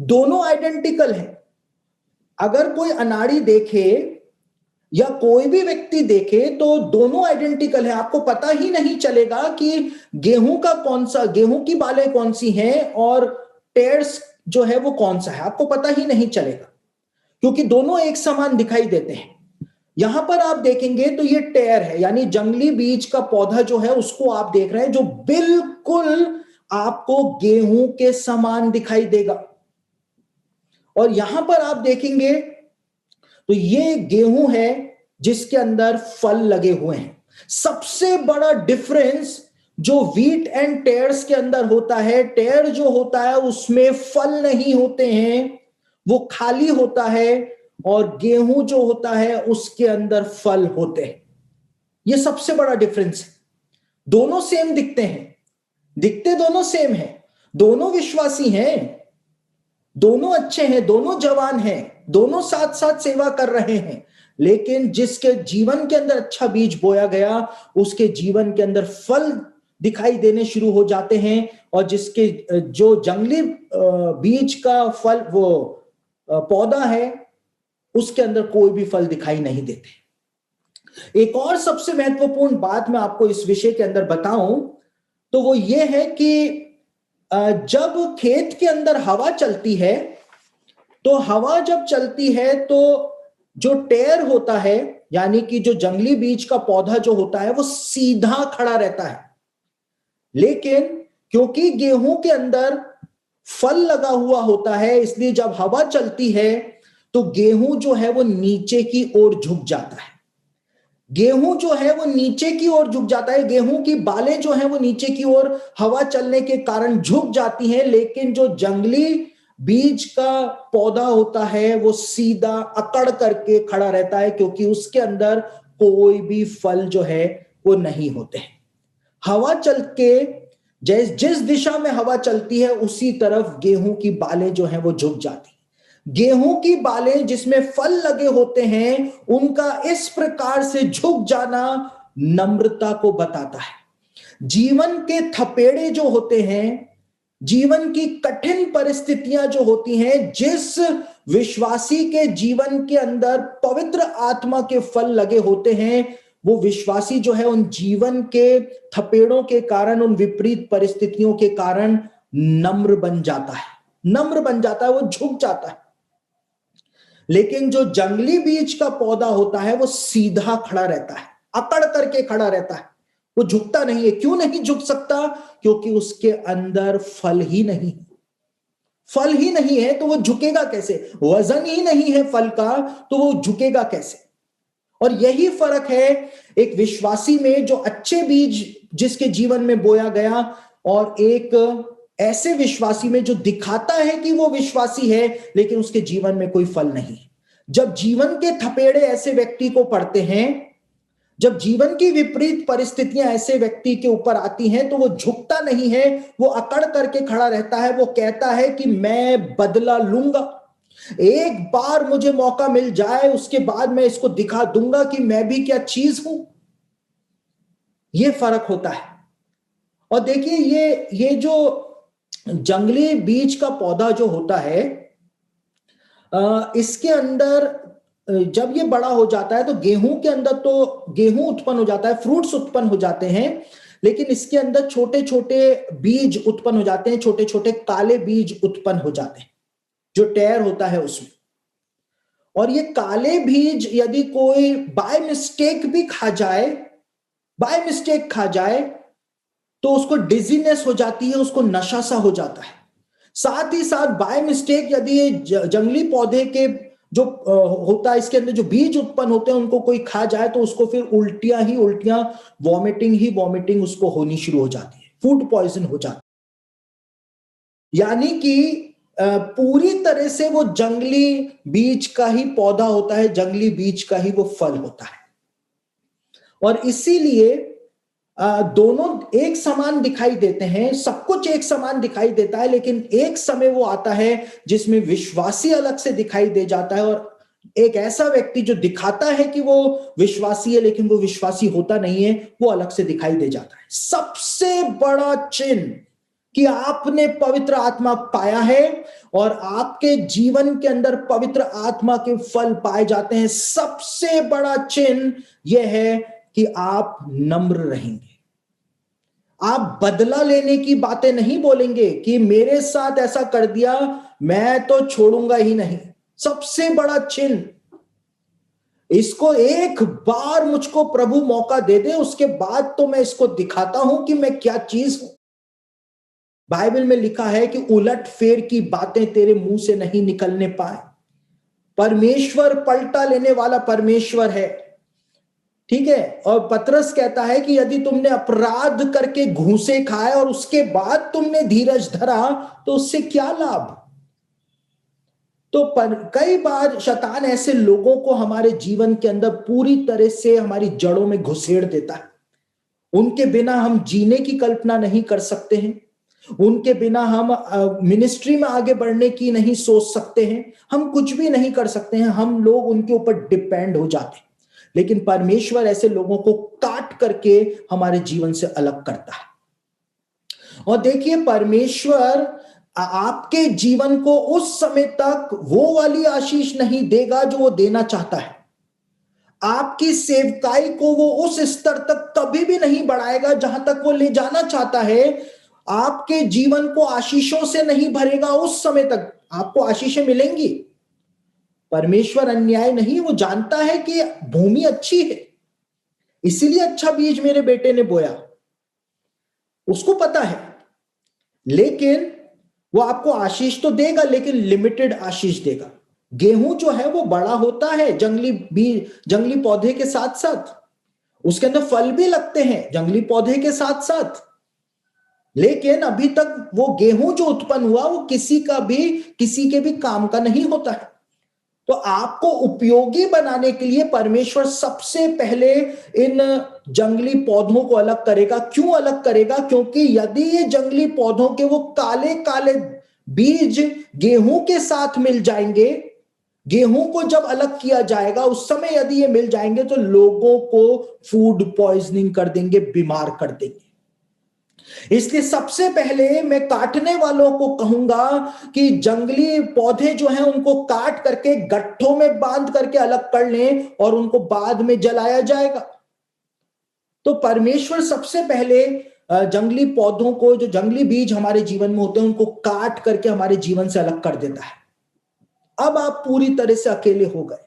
दोनों आइडेंटिकल हैं। अगर कोई अनाड़ी देखे या कोई भी व्यक्ति देखे तो दोनों आइडेंटिकल है। आपको पता ही नहीं चलेगा कि गेहूं का कौन सा, गेहूं की बालें कौन सी हैं और टेयर्स जो है वो कौन सा है, आपको पता ही नहीं चलेगा, क्योंकि दोनों एक समान दिखाई देते हैं। यहां पर आप देखेंगे तो ये टेयर है, यानी जंगली बीज का पौधा जो है उसको आप देख रहे हैं, जो बिल्कुल आपको गेहूं के समान दिखाई देगा। और यहां पर आप देखेंगे तो ये गेहूं है जिसके अंदर फल लगे हुए हैं। सबसे बड़ा डिफरेंस जो व्हीट एंड टेयर्स के अंदर होता है, टेयर जो होता है उसमें फल नहीं होते हैं, वो खाली होता है, और गेहूं जो होता है उसके अंदर फल होते हैं। ये सबसे बड़ा डिफरेंस है। दोनों सेम दिखते हैं, दिखते दोनों सेम हैं, दोनों विश्वासी हैं, दोनों अच्छे हैं, दोनों जवान हैं, दोनों साथ साथ सेवा कर रहे हैं, लेकिन जिसके जीवन के अंदर अच्छा बीज बोया गया उसके जीवन के अंदर फल दिखाई देने शुरू हो जाते हैं, और जिसके जो जंगली बीज का फल वो पौधा है उसके अंदर कोई भी फल दिखाई नहीं देते। एक और सबसे महत्वपूर्ण बात मैं आपको इस विषय के अंदर बताऊं तो वो ये है कि जब खेत के अंदर हवा चलती है, तो हवा जब चलती है तो जो टेयर होता है, यानी कि जो जंगली बीज का पौधा जो होता है वो सीधा खड़ा रहता है। लेकिन क्योंकि गेहूं के अंदर फल लगा हुआ होता है, इसलिए जब हवा चलती है तो गेहूं जो है वो नीचे की ओर झुक जाता है। गेहूं जो है वो नीचे की ओर झुक जाता है, गेहूं की बालें जो है वो नीचे की ओर हवा चलने के कारण झुक जाती हैं, लेकिन जो जंगली बीज का पौधा होता है वो सीधा अकड़ करके खड़ा रहता है, क्योंकि उसके अंदर कोई भी फल जो है वो नहीं होते हैं। हवा चल के जिस दिशा में हवा चलती है उसी तरफ गेहूं की बालें जो हैं वो झुक जाती। गेहूं की बालें जिसमें फल लगे होते हैं उनका इस प्रकार से झुक जाना नम्रता को बताता है। जीवन के थपेड़े जो होते हैं, जीवन की कठिन परिस्थितियां जो होती हैं, जिस विश्वासी के जीवन के अंदर पवित्र आत्मा के फल लगे होते हैं, वो विश्वासी जो है उन जीवन के थपेड़ों के कारण, उन विपरीत परिस्थितियों के कारण नम्र बन जाता है, नम्र बन जाता है, वो झुक जाता है। लेकिन जो जंगली बीज का पौधा होता है वो सीधा खड़ा रहता है, अकड़ करके खड़ा रहता है, वो झुकता नहीं है। क्यों नहीं झुक सकता? क्योंकि उसके अंदर फल ही नहीं, फल ही नहीं है तो वो झुकेगा कैसे? वजन ही नहीं है फल का तो वो झुकेगा कैसे? और यही फर्क है एक विश्वासी में जो अच्छे बीज जिसके जीवन में बोया गया, और एक ऐसे विश्वासी में जो दिखाता है कि वो विश्वासी है लेकिन उसके जीवन में कोई फल नहीं। जब जीवन के थपेड़े ऐसे व्यक्ति को पड़ते हैं, जब जीवन की विपरीत परिस्थितियां ऐसे व्यक्ति के ऊपर आती हैं, तो वो झुकता नहीं है, वो अकड़ करके खड़ा रहता है। वो कहता है कि मैं बदला लूंगा, एक बार मुझे मौका मिल जाए उसके बाद मैं इसको दिखा दूंगा कि मैं भी क्या चीज हूं। ये फर्क होता है। और देखिए ये जो जंगली बीज का पौधा जो होता है, इसके अंदर जब ये बड़ा हो जाता है तो गेहूं के अंदर तो गेहूं उत्पन्न हो जाता है, फ्रूट्स उत्पन्न हो जाते हैं, लेकिन इसके अंदर छोटे छोटे बीज उत्पन्न हो जाते हैं, छोटे छोटे काले बीज उत्पन्न हो जाते हैं जो टेयर होता है उसमें। और ये काले बीज यदि कोई बाय मिस्टेक भी खा जाए, बाय मिस्टेक खा जाए, तो उसको डिजीनेस हो जाती है, उसको नशा सा हो जाता है। साथ ही साथ बाय मिस्टेक यदि ये जंगली पौधे के जो होता है, इसके अंदर जो बीज उत्पन्न होते हैं उनको कोई खा जाए तो उसको फिर उल्टियां ही उल्टियां, वॉमिटिंग ही वॉमिटिंग उसको होनी शुरू हो जाती है, फूड पॉइजन हो जाती है। यानी कि पूरी तरह से वो जंगली बीज का ही पौधा होता है, जंगली बीज का ही वो फल होता है। और इसीलिए दोनों एक समान दिखाई देते हैं, सब कुछ एक समान दिखाई देता है, लेकिन एक समय वो आता है जिसमें विश्वासी अलग से दिखाई दे जाता है, और एक ऐसा व्यक्ति जो दिखाता है कि वो विश्वासी है लेकिन वो विश्वासी होता नहीं है, वो अलग से दिखाई दे जाता है। सबसे बड़ा चिन्ह कि आपने पवित्र आत्मा पाया है और आपके जीवन के अंदर पवित्र आत्मा के फल पाए जाते हैं, सबसे बड़ा चिन्ह यह है कि आप नम्र रहेंगे। आप बदला लेने की बातें नहीं बोलेंगे कि मेरे साथ ऐसा कर दिया मैं तो छोड़ूंगा ही नहीं। सबसे बड़ा चिन्ह, इसको एक बार मुझको प्रभु मौका दे दे, उसके बाद तो मैं इसको दिखाता हूं कि मैं क्या चीज हूं। बाइबल में लिखा है कि उलट फेर की बातें तेरे मुंह से नहीं निकलने पाए। परमेश्वर पलटा लेने वाला परमेश्वर है, ठीक है। और पतरस कहता है कि यदि तुमने अपराध करके घूंसे खाए और उसके बाद तुमने धीरज धरा तो उससे क्या लाभ। तो कई बार शैतान ऐसे लोगों को हमारे जीवन के अंदर पूरी तरह से हमारी जड़ों में घुसेड़ देता है। उनके बिना हम जीने की कल्पना नहीं कर सकते हैं, उनके बिना हम मिनिस्ट्री में आगे बढ़ने की नहीं सोच सकते हैं, हम कुछ भी नहीं कर सकते हैं, हम लोग उनके ऊपर डिपेंड हो जाते हैं। लेकिन परमेश्वर ऐसे लोगों को काट करके हमारे जीवन से अलग करता है। और देखिए, परमेश्वर आपके जीवन को उस समय तक वो वाली आशीष नहीं देगा जो वो देना चाहता है। आपकी सेवकाई को वो उस स्तर तक कभी भी नहीं बढ़ाएगा जहां तक वो ले जाना चाहता है। आपके जीवन को आशीषों से नहीं भरेगा, उस समय तक आपको आशीषें मिलेंगी। परमेश्वर अन्याय नहीं, वो जानता है कि भूमि अच्छी है, इसीलिए अच्छा बीज मेरे बेटे ने बोया, उसको पता है। लेकिन वो आपको आशीष तो देगा, लेकिन लिमिटेड आशीष देगा। गेहूं जो है वो बड़ा होता है जंगली बीज, जंगली पौधे के साथ साथ, उसके अंदर फल भी लगते हैं जंगली पौधे के साथ साथ। लेकिन अभी तक वो गेहूं जो उत्पन्न हुआ वो किसी के भी काम का नहीं होता है। तो आपको उपयोगी बनाने के लिए परमेश्वर सबसे पहले इन जंगली पौधों को अलग करेगा। क्यों अलग करेगा? क्योंकि यदि ये जंगली पौधों के वो काले काले बीज गेहूं के साथ मिल जाएंगे, गेहूं को जब अलग किया जाएगा उस समय यदि ये मिल जाएंगे तो लोगों को फूड पॉइजनिंग कर देंगे, बीमार कर देंगे। इसलिए सबसे पहले मैं काटने वालों को कहूंगा कि जंगली पौधे जो हैं उनको काट करके गट्ठों में बांध करके अलग कर लें और उनको बाद में जलाया जाएगा। तो परमेश्वर सबसे पहले जंगली पौधों को, जो जंगली बीज हमारे जीवन में होते हैं, उनको काट करके हमारे जीवन से अलग कर देता है। अब आप पूरी तरह से अकेले हो गए।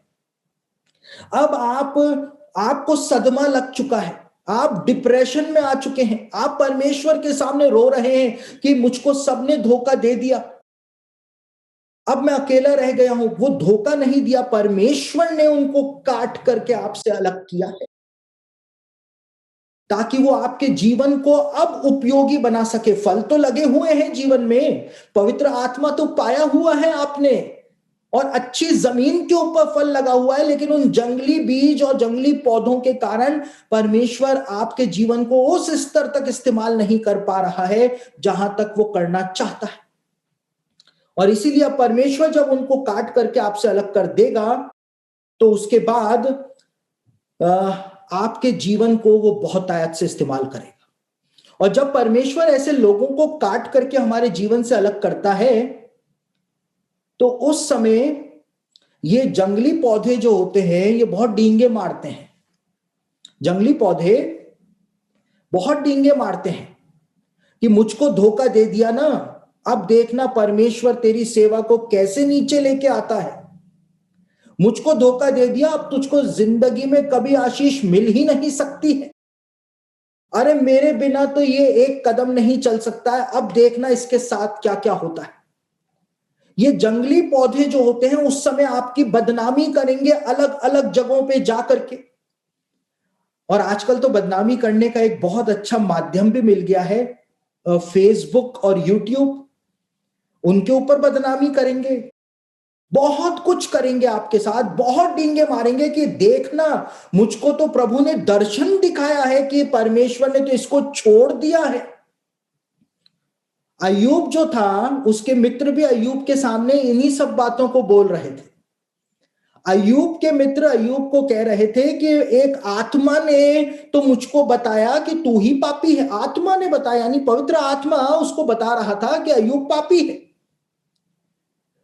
अब आपको सदमा लग चुका है, आप डिप्रेशन में आ चुके हैं, आप परमेश्वर के सामने रो रहे हैं कि मुझको सबने धोखा दे दिया, अब मैं अकेला रह गया हूं। वो धोखा नहीं दिया, परमेश्वर ने उनको काट करके आपसे अलग किया है ताकि वो आपके जीवन को अब उपयोगी बना सके। फल तो लगे हुए हैं जीवन में, पवित्र आत्मा तो पाया हुआ है आपने, और अच्छी जमीन के ऊपर फल लगा हुआ है, लेकिन उन जंगली बीज और जंगली पौधों के कारण परमेश्वर आपके जीवन को उस स्तर तक इस्तेमाल नहीं कर पा रहा है जहां तक वो करना चाहता है। और इसीलिए परमेश्वर जब उनको काट करके आपसे अलग कर देगा तो उसके बाद आपके जीवन को वो बहुत आयत से इस्तेमाल करेगा। और जब परमेश्वर ऐसे लोगों को काट करके हमारे जीवन से अलग करता है तो उस समय ये जंगली पौधे जो होते हैं ये बहुत डींगे मारते हैं। जंगली पौधे बहुत डींगे मारते हैं कि मुझको धोखा दे दिया ना, अब देखना परमेश्वर तेरी सेवा को कैसे नीचे लेके आता है। मुझको धोखा दे दिया, अब तुझको जिंदगी में कभी आशीष मिल ही नहीं सकती है। अरे मेरे बिना तो ये एक कदम नहीं चल सकता है, अब देखना इसके साथ क्या क्या होता है। ये जंगली पौधे जो होते हैं उस समय आपकी बदनामी करेंगे अलग अलग जगहों पे जा करके। और आजकल तो बदनामी करने का एक बहुत अच्छा माध्यम भी मिल गया है, फेसबुक और यूट्यूब। उनके ऊपर बदनामी करेंगे, बहुत कुछ करेंगे आपके साथ, बहुत डींगे मारेंगे कि देखना मुझको तो प्रभु ने दर्शन दिखाया है कि परमेश्वर ने तो इसको छोड़ दिया है। अय्यूब जो था, उसके मित्र भी अय्यूब के सामने इन्हीं सब बातों को बोल रहे थे। अय्यूब के मित्र अय्यूब को कह रहे थे कि एक आत्मा ने तो मुझको बताया कि तू ही पापी है। आत्मा ने बताया, यानी पवित्र आत्मा उसको बता रहा था कि अय्यूब पापी है।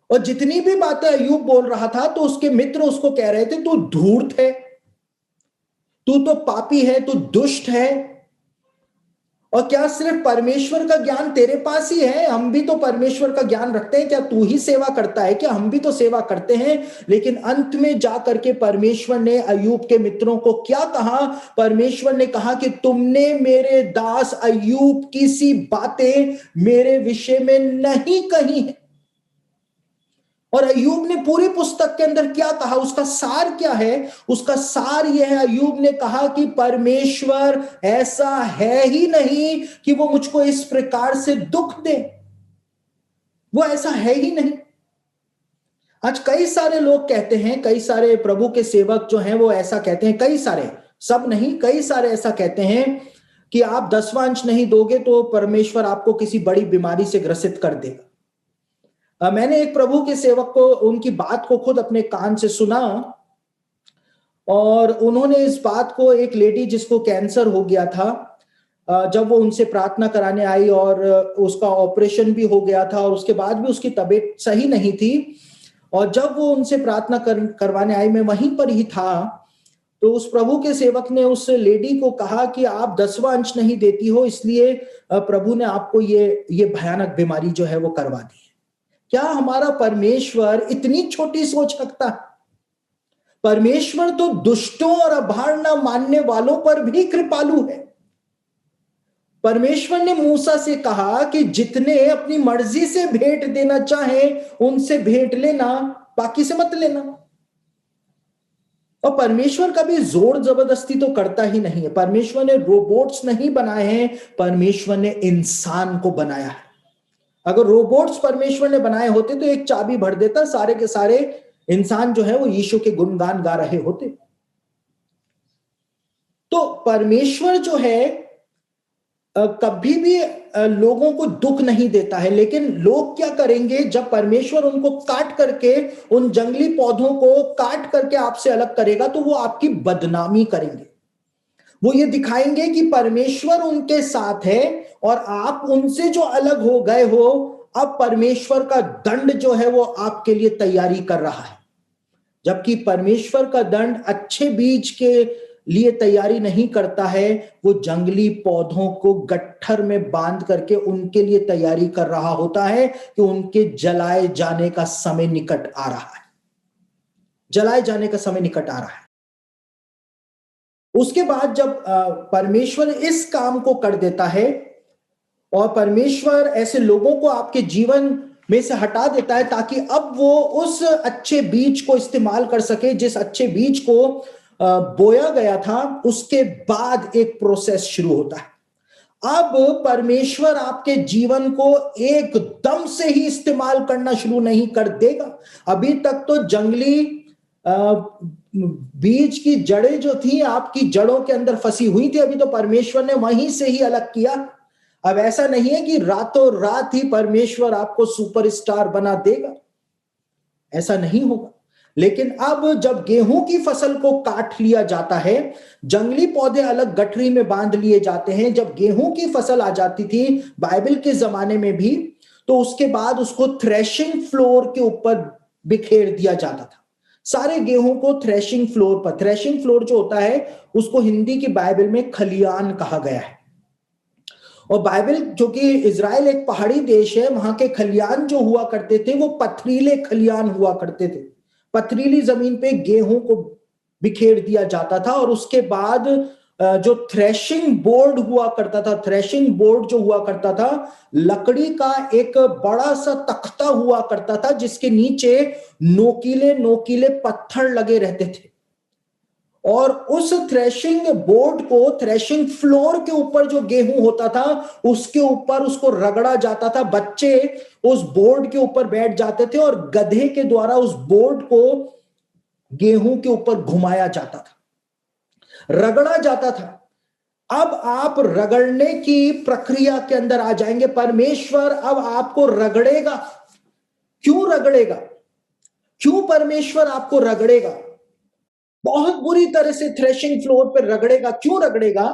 और जितनी भी बातें अय्यूब बोल रहा था तो उसके मित्र उसको कह रहे थे तू धूर्त है, तू तो पापी है, तू दुष्ट है। और क्या सिर्फ परमेश्वर का ज्ञान तेरे पास ही है? हम भी तो परमेश्वर का ज्ञान रखते हैं। क्या तू ही सेवा करता है? क्या हम भी तो सेवा करते हैं? लेकिन अंत में जाकर के परमेश्वर ने अय्यूब के मित्रों को क्या कहा? परमेश्वर ने कहा कि तुमने मेरे दास अय्यूब की सी बातें मेरे विषय में नहीं कही है। और अय्यूब ने पूरी पुस्तक के अंदर क्या कहा? उसका सार क्या है? उसका सार यह है, अय्यूब ने कहा कि परमेश्वर ऐसा है ही नहीं कि वो मुझको इस प्रकार से दुख दे। वो ऐसा है ही नहीं। आज कई सारे लोग कहते हैं, कई सारे प्रभु के सेवक जो हैं वो ऐसा कहते हैं, कई सारे, सब नहीं, कई सारे ऐसा कहते हैं कि आप 10वां अंश नहीं दोगे तो परमेश्वर आपको किसी बड़ी बीमारी से ग्रसित कर देगा। मैंने एक प्रभु के सेवक को, उनकी बात को खुद अपने कान से सुना, और उन्होंने इस बात को, एक लेडी जिसको कैंसर हो गया था, जब वो उनसे प्रार्थना कराने आई और उसका ऑपरेशन भी हो गया था और उसके बाद भी उसकी तबीयत सही नहीं थी, और जब वो उनसे प्रार्थना करवाने आई, मैं वहीं पर ही था, तो उस प्रभु के सेवक ने उस लेडी को कहा कि आप 10वां अंश नहीं देती हो, इसलिए प्रभु ने आपको ये भयानक बीमारी जो है वो करवा दी है। क्या हमारा परमेश्वर इतनी छोटी सोच रखता है? परमेश्वर तो दुष्टों और आभार न मानने वालों पर भी कृपालु है। परमेश्वर ने मूसा से कहा कि जितने अपनी मर्जी से भेंट देना चाहें उनसे भेंट लेना, बाकी से मत लेना। और परमेश्वर कभी जोर जबरदस्ती तो करता ही नहीं है। परमेश्वर ने रोबोट्स नहीं बनाए हैं, परमेश्वर ने इंसान को बनाया है। अगर रोबोट्स परमेश्वर ने बनाए होते तो एक चाबी भर देता, सारे के सारे इंसान जो है वो यीशु के गुणगान गा रहे होते। तो परमेश्वर जो है कभी भी लोगों को दुख नहीं देता है, लेकिन लोग क्या करेंगे? जब परमेश्वर उनको काट करके, उन जंगली पौधों को काट करके आपसे अलग करेगा, तो वो आपकी बदनामी करेंगे। वो ये दिखाएंगे कि परमेश्वर उनके साथ है और आप उनसे जो अलग हो गए हो, अब परमेश्वर का दंड जो है वो आपके लिए तैयारी कर रहा है। जबकि परमेश्वर का दंड अच्छे बीज के लिए तैयारी नहीं करता है, वो जंगली पौधों को गट्ठर में बांध करके उनके लिए तैयारी कर रहा होता है कि उनके जलाए जाने का समय निकट आ रहा है। जलाए जाने का समय निकट आ रहा है। उसके बाद जब परमेश्वर इस काम को कर देता है और परमेश्वर ऐसे लोगों को आपके जीवन में से हटा देता है ताकि अब वो उस अच्छे बीज को इस्तेमाल कर सके, जिस अच्छे बीज को बोया गया था, उसके बाद एक प्रोसेस शुरू होता है। अब परमेश्वर आपके जीवन को एकदम से ही इस्तेमाल करना शुरू नहीं कर देगा। अभी तक तो जंगली बीज की जड़ें जो थी आपकी जड़ों के अंदर फंसी हुई थी, अभी तो परमेश्वर ने वहीं से ही अलग किया। अब ऐसा नहीं है कि रातों रात ही परमेश्वर आपको सुपरस्टार बना देगा, ऐसा नहीं होगा। लेकिन अब जब गेहूं की फसल को काट लिया जाता है, जंगली पौधे अलग गठरी में बांध लिए जाते हैं, जब गेहूं की फसल आ जाती थी बाइबल के जमाने में भी, तो उसके बाद उसको थ्रेशिंग फ्लोर के ऊपर बिखेर दिया जाता था। सारे गेहूं को थ्रेशिंग फ्लोर पर, थ्रेशिंग फ्लोर जो होता है उसको हिंदी की बाइबल में खलियान कहा गया है। और बाइबल, जो कि इजराइल एक पहाड़ी देश है, वहां के खलियान जो हुआ करते थे वो पथरीले खलियान हुआ करते थे। पथरीली जमीन पे गेहूं को बिखेर दिया जाता था और उसके बाद जो थ्रेशिंग बोर्ड हुआ करता था, थ्रेशिंग बोर्ड जो हुआ करता था, लकड़ी का एक बड़ा सा तख्ता हुआ करता था जिसके नीचे नोकीले नोकीले पत्थर लगे रहते थे। और उस थ्रेशिंग बोर्ड को, थ्रेशिंग फ्लोर के ऊपर जो गेहूं होता था उसके ऊपर उसको रगड़ा जाता था। बच्चे उस बोर्ड के ऊपर बैठ जाते थे और गधे के द्वारा उस बोर्ड को गेहूं के ऊपर घुमाया जाता था, रगड़ा जाता था। अब आप रगड़ने की प्रक्रिया के अंदर आ जाएंगे। परमेश्वर अब आपको रगड़ेगा। क्यों रगड़ेगा? क्यों परमेश्वर आपको रगड़ेगा? बहुत बुरी तरह से थ्रेशिंग फ्लोर पर रगड़ेगा। क्यों रगड़ेगा?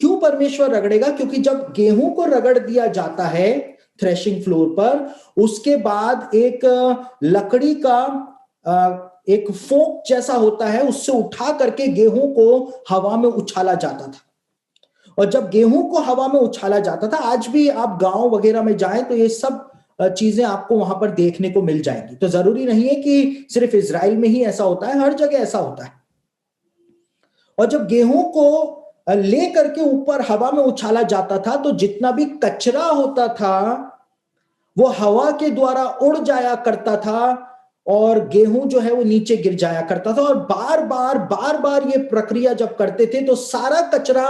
क्यों परमेश्वर रगड़ेगा? क्योंकि जब गेहूं को रगड़ दिया जाता है थ्रेशिंग फ्लोर पर, उसके बाद एक लकड़ी का एक फोक जैसा होता है, उससे उठा करके गेहूं को हवा में उछाला जाता था। और जब गेहूं को हवा में उछाला जाता था, आज भी आप गांव वगैरह में जाएं तो ये सब चीजें आपको वहां पर देखने को मिल जाएंगी। तो जरूरी नहीं है कि सिर्फ इजराइल में ही ऐसा होता है, हर जगह ऐसा होता है। और जब गेहूं को ले करके ऊपर हवा में उछाला जाता था तो जितना भी कचरा होता था वो हवा के द्वारा उड़ जाया करता था और गेहूं जो है वो नीचे गिर जाया करता था। और बार बार ये प्रक्रिया जब करते थे तो सारा कचरा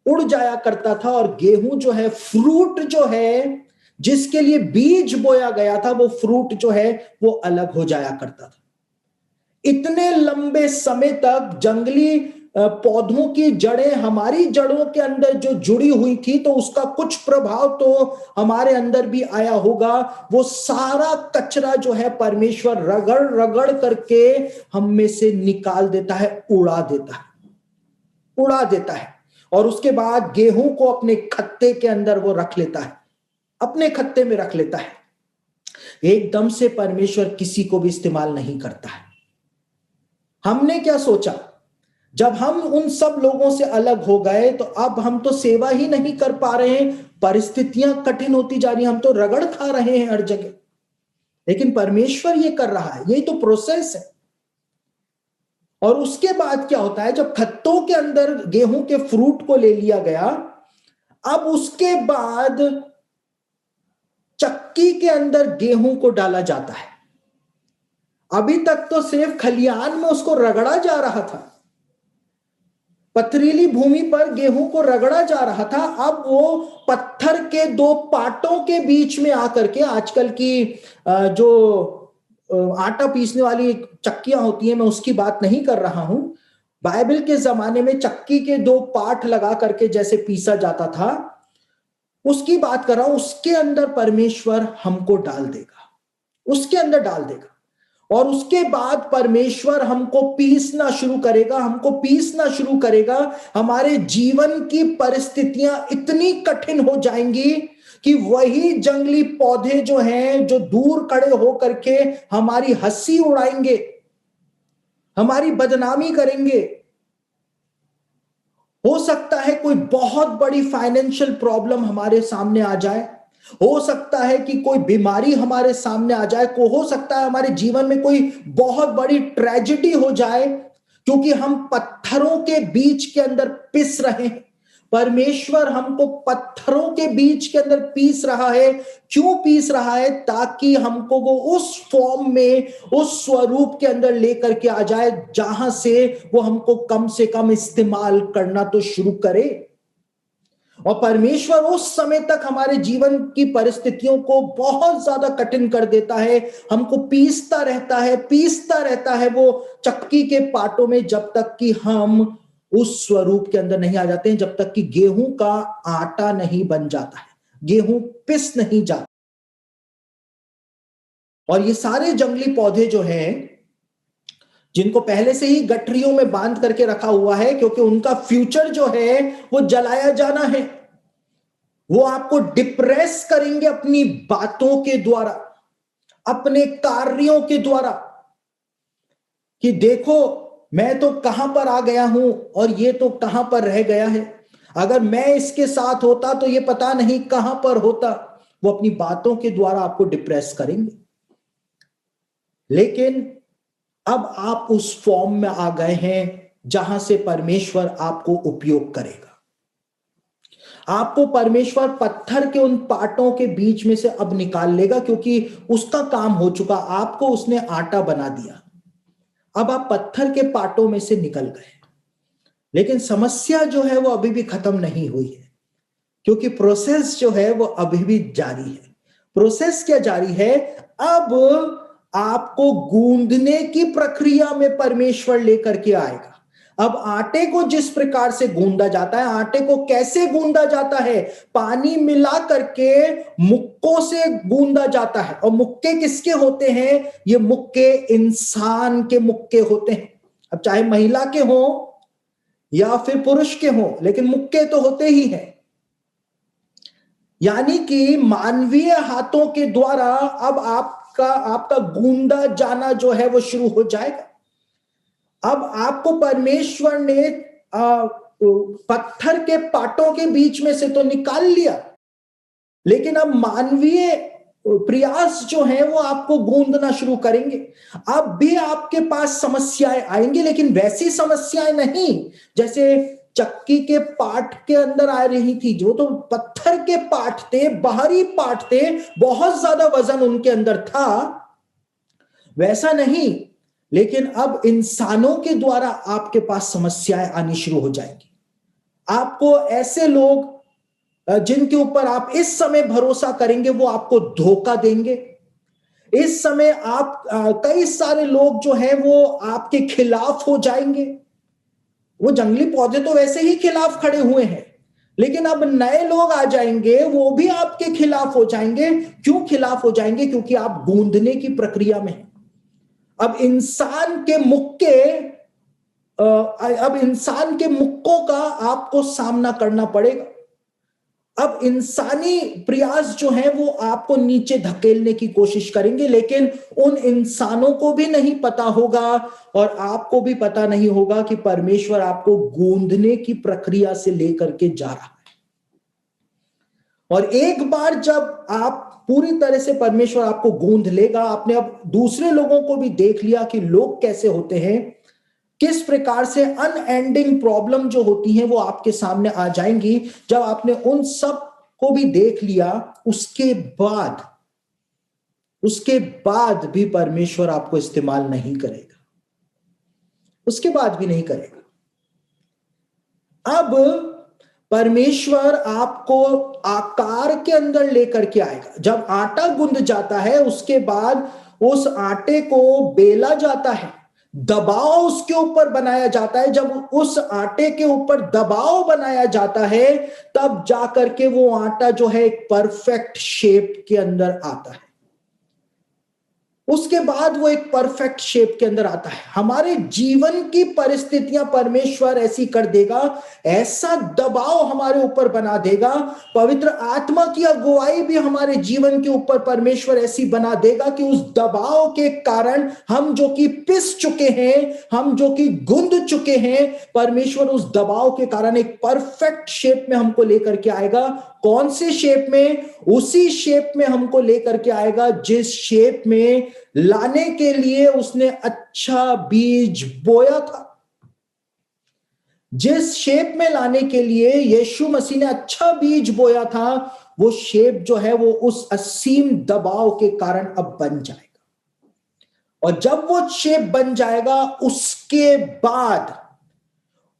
उड़ जाया करता था और गेहूं जो है, फ्रूट जो है जिसके लिए बीज बोया गया था, वो फ्रूट जो है वो अलग हो जाया करता था। इतने लंबे समय तक जंगली पौधों की जड़ें हमारी जड़ों के अंदर जो जुड़ी हुई थी, तो उसका कुछ प्रभाव तो हमारे अंदर भी आया होगा। वो सारा कचरा जो है परमेश्वर रगड़ रगड़ करके हम में से निकाल देता है, उड़ा देता है। और उसके बाद गेहूं को अपने खत्ते के अंदर वो रख लेता है, अपने खत्ते में रख लेता है। एकदम से परमेश्वर किसी को भी इस्तेमाल नहीं करता है। हमने क्या सोचा, जब हम उन सब लोगों से अलग हो गए तो अब हम तो सेवा ही नहीं कर पा रहे हैं, परिस्थितियां कठिन होती जा रही हैं, हम तो रगड़ खा रहे हैं हर जगह। लेकिन परमेश्वर ये कर रहा है, यही तो प्रोसेस है। और उसके बाद क्या होता है, जब खत्तों के अंदर गेहूं के फ्रूट को ले लिया गया, अब उसके बाद चक्की के अंदर गेहूं को डाला जाता है। अभी तक तो सिर्फ खलियान में उसको रगड़ा जा रहा था, पथरीली भूमि पर गेहूं को रगड़ा जा रहा था। अब वो पत्थर के दो पाटों के बीच में आकर के, आजकल की जो आटा पीसने वाली चक्कियां होती हैं, मैं उसकी बात नहीं कर रहा हूं। बाइबल के जमाने में चक्की के दो पाट लगा करके जैसे पीसा जाता था, उसकी बात कर रहा हूं। उसके अंदर परमेश्वर हमको डाल देगा, उसके अंदर डाल देगा। और उसके बाद परमेश्वर हमको पीसना शुरू करेगा। हमारे जीवन की परिस्थितियां इतनी कठिन हो जाएंगी कि वही जंगली पौधे जो हैं, जो दूर खड़े होकर के हमारी हंसी उड़ाएंगे, हमारी बदनामी करेंगे। हो सकता है कोई बहुत बड़ी फाइनेंशियल प्रॉब्लम हमारे सामने आ जाए, हो सकता है कि कोई बीमारी हमारे सामने आ जाए, को हो सकता है हमारे जीवन में कोई बहुत बड़ी ट्रेजेडी हो जाए, क्योंकि हम पत्थरों के बीच के अंदर पिस रहे हैं। परमेश्वर हमको पत्थरों के बीच के अंदर पीस रहा है। क्यों पीस रहा है? ताकि हमको वो उस फॉर्म में, उस स्वरूप के अंदर लेकर के आ जाए जहां से वो हमको कम से कम इस्तेमाल करना तो शुरू करे। और परमेश्वर उस समय तक हमारे जीवन की परिस्थितियों को बहुत ज्यादा कठिन कर देता है, हमको पीसता रहता है वो चक्की के पाटों में, जब तक कि हम उस स्वरूप के अंदर नहीं आ जाते हैं, जब तक कि गेहूं का आटा नहीं बन जाता है, गेहूं पिस नहीं जाता। और ये सारे जंगली पौधे जो हैं, जिनको पहले से ही गठरियों में बांध करके रखा हुआ है, क्योंकि उनका फ्यूचर जो है वो जलाया जाना है, वो आपको डिप्रेस करेंगे अपनी बातों के द्वारा, अपने कार्यों के द्वारा, कि देखो मैं तो कहां पर आ गया हूं और ये तो कहां पर रह गया है, अगर मैं इसके साथ होता तो ये पता नहीं कहां पर होता। वो अपनी बातों के द्वारा आपको डिप्रेस करेंगे। लेकिन अब आप उस फॉर्म में आ गए हैं जहां से परमेश्वर आपको उपयोग करेगा। आपको परमेश्वर पत्थर के उन पाटों के बीच में से अब निकाल लेगा, क्योंकि उसका काम हो चुका, आपको उसने आटा बना दिया। अब आप पत्थर के पाटों में से निकल गए। लेकिन समस्या जो है वो अभी भी खत्म नहीं हुई है, क्योंकि प्रोसेस जो है वो अभी भी जारी है। प्रोसेस क्या जारी है? अब आपको गूंदने की प्रक्रिया में परमेश्वर लेकर के आएगा। अब आटे को जिस प्रकार से गूंदा जाता है, आटे को कैसे गूंदा जाता है? पानी मिला करके मुक्कों से गूंदा जाता है। और मुक्के किसके होते हैं? ये मुक्के इंसान के मुक्के होते हैं। अब चाहे महिला के हो या फिर पुरुष के हो, लेकिन मुक्के तो होते ही हैं। यानी कि मानवीय हाथों के द्वारा अब आपका गूंदा जाना जो है वो शुरू हो जाएगा। अब आपको परमेश्वर ने पत्थर के पाटों के बीच में से तो निकाल लिया, लेकिन अब मानवीय प्रयास जो है वो आपको गूंदना शुरू करेंगे। अब भी आपके पास समस्याएं आएंगी, लेकिन वैसी समस्याएं नहीं जैसे चक्की के पार्ट के अंदर आ रही थी। जो तो पत्थर के पार्ट थे, बाहरी पार्ट थे, बहुत ज्यादा वजन उनके अंदर था, वैसा नहीं। लेकिन अब इंसानों के द्वारा आपके पास समस्याएं आनी शुरू हो जाएंगी। आपको ऐसे लोग जिनके ऊपर आप इस समय भरोसा करेंगे वो आपको धोखा देंगे। इस समय आप कई सारे लोग जो हैं वो आपके खिलाफ हो जाएंगे। वो जंगली पौधे तो वैसे ही खिलाफ खड़े हुए हैं, लेकिन अब नए लोग आ जाएंगे, वो भी आपके खिलाफ हो जाएंगे। क्यों खिलाफ हो जाएंगे? क्योंकि आप गूंदने की प्रक्रिया में हैं। अब इंसान के मुक्कों का आपको सामना करना पड़ेगा। अब इंसानी प्रयास जो है वो आपको नीचे धकेलने की कोशिश करेंगे, लेकिन उन इंसानों को भी नहीं पता होगा और आपको भी पता नहीं होगा कि परमेश्वर आपको गूंदने की प्रक्रिया से लेकर के जा रहा है। और एक बार जब आप पूरी तरह से परमेश्वर आपको गूंद लेगा, आपने अब दूसरे लोगों को भी देख लिया कि लोग कैसे होते हैं, किस प्रकार से अनएंडिंग प्रॉब्लम जो होती हैं वो आपके सामने आ जाएंगी। जब आपने उन सब को भी देख लिया, उसके बाद भी परमेश्वर आपको इस्तेमाल नहीं करेगा, उसके बाद भी नहीं करेगा। अब परमेश्वर आपको आकार के अंदर लेकर के आएगा। जब आटा गूंद जाता है, उसके बाद उस आटे को बेला जाता है, दबाव उसके ऊपर बनाया जाता है। जब उस आटे के ऊपर दबाव बनाया जाता है, तब जाकर के वो आटा जो है एक परफेक्ट शेप के अंदर आता है। उसके बाद वो एक परफेक्ट शेप के अंदर आता है। हमारे जीवन की परिस्थितियां परमेश्वर ऐसी कर देगा, ऐसा दबाव हमारे ऊपर बना देगा, पवित्र आत्मा की अगुवाई भी हमारे जीवन के ऊपर परमेश्वर ऐसी बना देगा कि उस दबाव के कारण हम जो कि पिस चुके हैं, हम जो कि गुंद चुके हैं, परमेश्वर उस दबाव के कारण एक परफेक्ट शेप में हमको लेकर के आएगा। कौन से शेप में? उसी शेप में हमको लेकर के आएगा जिस शेप में लाने के लिए उसने अच्छा बीज बोया था। जिस शेप में लाने के लिए यीशु मसीह ने अच्छा बीज बोया था, वो शेप जो है वो उस असीम दबाव के कारण अब बन जाएगा। और जब वो शेप बन जाएगा, उसके बाद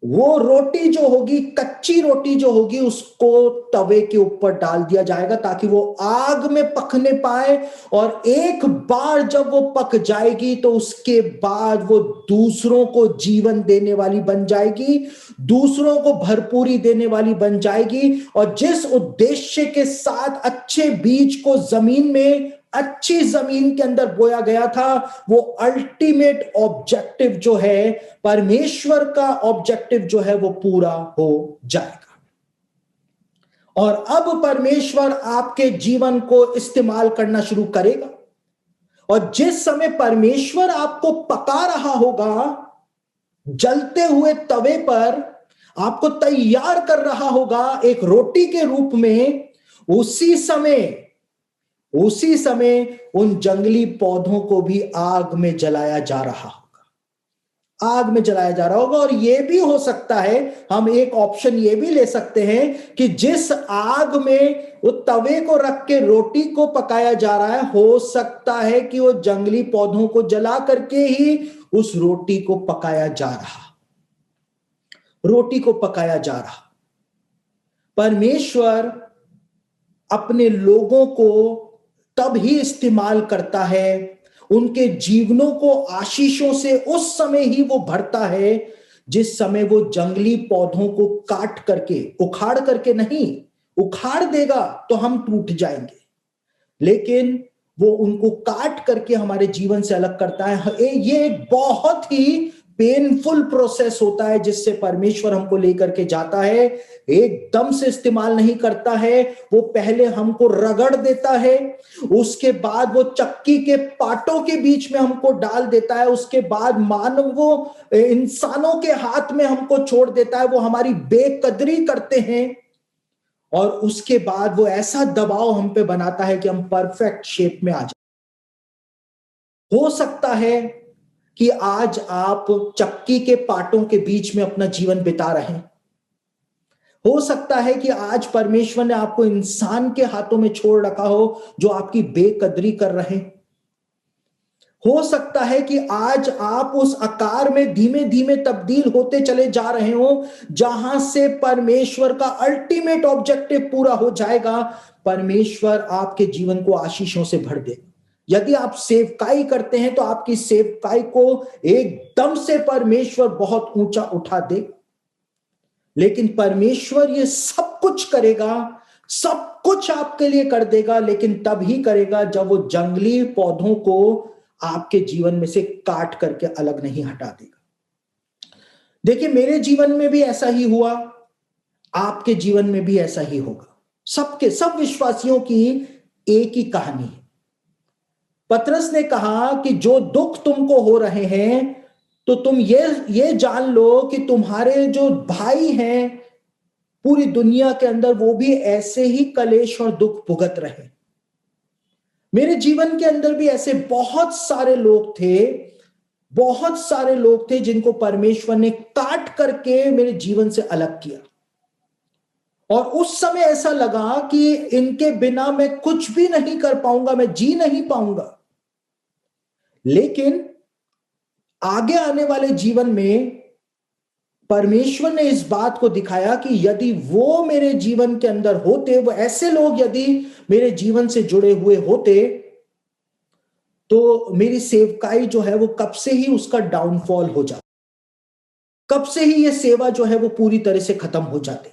वो रोटी जो होगी, कच्ची रोटी जो होगी, उसको तवे के ऊपर डाल दिया जाएगा ताकि वो आग में पकने पाए। और एक बार जब वो पक जाएगी तो उसके बाद वो दूसरों को जीवन देने वाली बन जाएगी, दूसरों को भरपूरी देने वाली बन जाएगी। और जिस उद्देश्य के साथ अच्छे बीज को जमीन में, अच्छी जमीन के अंदर बोया गया था, वो अल्टीमेट ऑब्जेक्टिव जो है, परमेश्वर का ऑब्जेक्टिव जो है, वो पूरा हो जाएगा। और अब परमेश्वर आपके जीवन को इस्तेमाल करना शुरू करेगा। और जिस समय परमेश्वर आपको पका रहा होगा, जलते हुए तवे पर आपको तैयार कर रहा होगा एक रोटी के रूप में, उसी समय उन जंगली पौधों को भी आग में जलाया जा रहा होगा, आग में जलाया जा रहा होगा। और यह भी हो सकता है, हम एक ऑप्शन ये भी ले सकते हैं कि जिस आग में वो तवे को रख के रोटी को पकाया जा रहा है, हो सकता है कि वो जंगली पौधों को जला करके ही उस रोटी को पकाया जा रहा। परमेश्वर अपने लोगों को तब ही इस्तेमाल करता है, उनके जीवनों को आशीषों से उस समय ही वो भरता है जिस समय वो जंगली पौधों को काट करके, उखाड़ करके नहीं, उखाड़ देगा तो हम टूट जाएंगे, लेकिन वो उनको काट करके हमारे जीवन से अलग करता है। ये एक बहुत ही पेनफुल प्रोसेस होता है जिससे परमेश्वर हमको लेकर के जाता है। एकदम से इस्तेमाल नहीं करता है, वो पहले हमको रगड़ देता है, उसके बाद वो चक्की के पाटों के बीच में हमको डाल देता है, उसके बाद मानवों इंसानों के हाथ में हमको छोड़ देता है, वो हमारी बेकदरी करते हैं और उसके बाद वो ऐसा दबाव हम पे बनाता है कि हम परफेक्ट शेप में आ जाए। हो सकता है कि आज आप चक्की के पाटों के बीच में अपना जीवन बिता रहे हैं। हो सकता है कि आज परमेश्वर ने आपको इंसान के हाथों में छोड़ रखा हो जो आपकी बेकदरी कर रहे हैं। हो सकता है कि आज आप उस आकार में धीमे धीमे तब्दील होते चले जा रहे हो जहां से परमेश्वर का अल्टीमेट ऑब्जेक्टिव पूरा हो जाएगा। परमेश्वर आपके जीवन को आशीषों से भर दे। यदि आप सेवकाई करते हैं तो आपकी सेवकाई को एकदम से परमेश्वर बहुत ऊंचा उठा दे। लेकिन परमेश्वर ये सब कुछ करेगा, सब कुछ आपके लिए कर देगा, लेकिन तब ही करेगा जब वो जंगली पौधों को आपके जीवन में से काट करके अलग नहीं हटा देगा। देखिए, मेरे जीवन में भी ऐसा ही हुआ, आपके जीवन में भी ऐसा ही होगा। सब विश्वासियों की एक ही कहानी है। पतरस ने कहा कि जो दुख तुमको हो रहे हैं तो तुम ये जान लो कि तुम्हारे जो भाई हैं पूरी दुनिया के अंदर वो भी ऐसे ही कलेश और दुख भुगत रहे। मेरे जीवन के अंदर भी ऐसे बहुत सारे लोग थे जिनको परमेश्वर ने काट करके मेरे जीवन से अलग किया और उस समय ऐसा लगा कि इनके बिना मैं कुछ भी नहीं कर पाऊंगा, मैं जी नहीं पाऊंगा। लेकिन आगे आने वाले जीवन में परमेश्वर ने इस बात को दिखाया कि यदि वो मेरे जीवन के अंदर होते, वो ऐसे लोग यदि मेरे जीवन से जुड़े हुए होते, तो मेरी सेवकाई जो है वो कब से ही उसका डाउनफॉल हो जाता, कब से ही ये सेवा जो है वो पूरी तरह से खत्म हो जाती,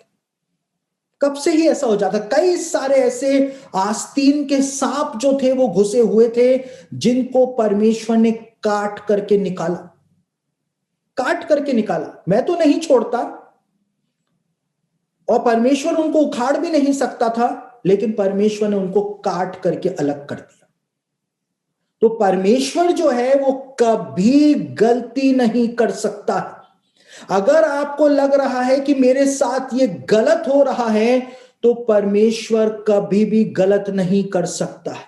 कब से ही ऐसा हो जाता। कई सारे ऐसे आस्तीन के सांप जो थे वो घुसे हुए थे जिनको परमेश्वर ने काट करके निकाला। मैं तो नहीं छोड़ता और परमेश्वर उनको उखाड़ भी नहीं सकता था, लेकिन परमेश्वर ने उनको काट करके अलग कर दिया। तो परमेश्वर जो है वो कभी गलती नहीं कर सकता। अगर आपको लग रहा है कि मेरे साथ ये गलत हो रहा है, तो परमेश्वर कभी भी गलत नहीं कर सकता है।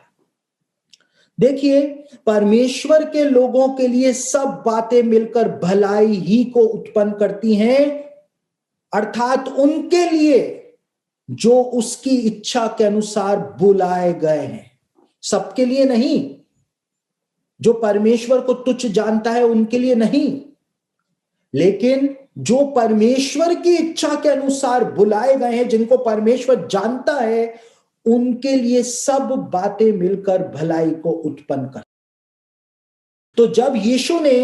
देखिए, परमेश्वर के लोगों के लिए सब बातें मिलकर भलाई ही को उत्पन्न करती हैं, अर्थात उनके लिए जो उसकी इच्छा के अनुसार बुलाए गए हैं। सबके लिए नहीं, जो परमेश्वर को तुच्छ जानता है उनके लिए नहीं, लेकिन जो परमेश्वर की इच्छा के अनुसार बुलाए गए हैं, जिनको परमेश्वर जानता है, उनके लिए सब बातें मिलकर भलाई को उत्पन्न कर। तो जब यीशु ने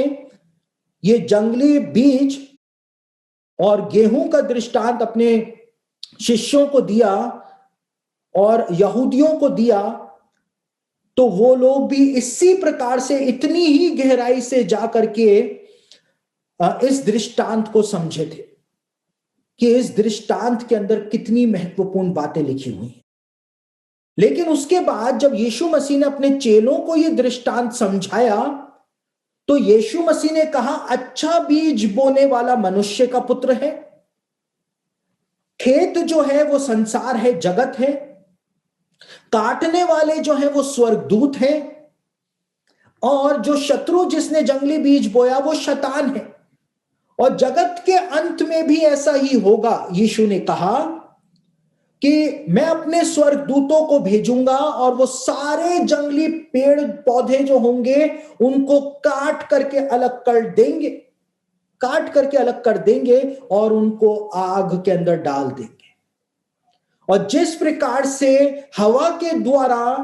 ये जंगली बीज और गेहूं का दृष्टांत अपने शिष्यों को दिया और यहूदियों को दिया, तो वो लोग भी इसी प्रकार से इतनी ही गहराई से जाकर के इस दृष्टांत को समझे थे कि इस दृष्टांत के अंदर कितनी महत्वपूर्ण बातें लिखी हुई हैं। लेकिन उसके बाद जब यीशु मसीह ने अपने चेलों को यह दृष्टांत समझाया, तो यीशु मसीह ने कहा, अच्छा बीज बोने वाला मनुष्य का पुत्र है। खेत जो है वो संसार है, जगत है। काटने वाले जो है वो स्वर्गदूत है, और जो शत्रु जिसने जंगली बीज बोया वो शैतान है। और जगत के अंत में भी ऐसा ही होगा। यीशु ने कहा कि मैं अपने स्वर्गदूतों को भेजूंगा और वो सारे जंगली पेड़ पौधे जो होंगे उनको काट करके अलग कर देंगे और उनको आग के अंदर डाल देंगे। और जिस प्रकार से हवा के द्वारा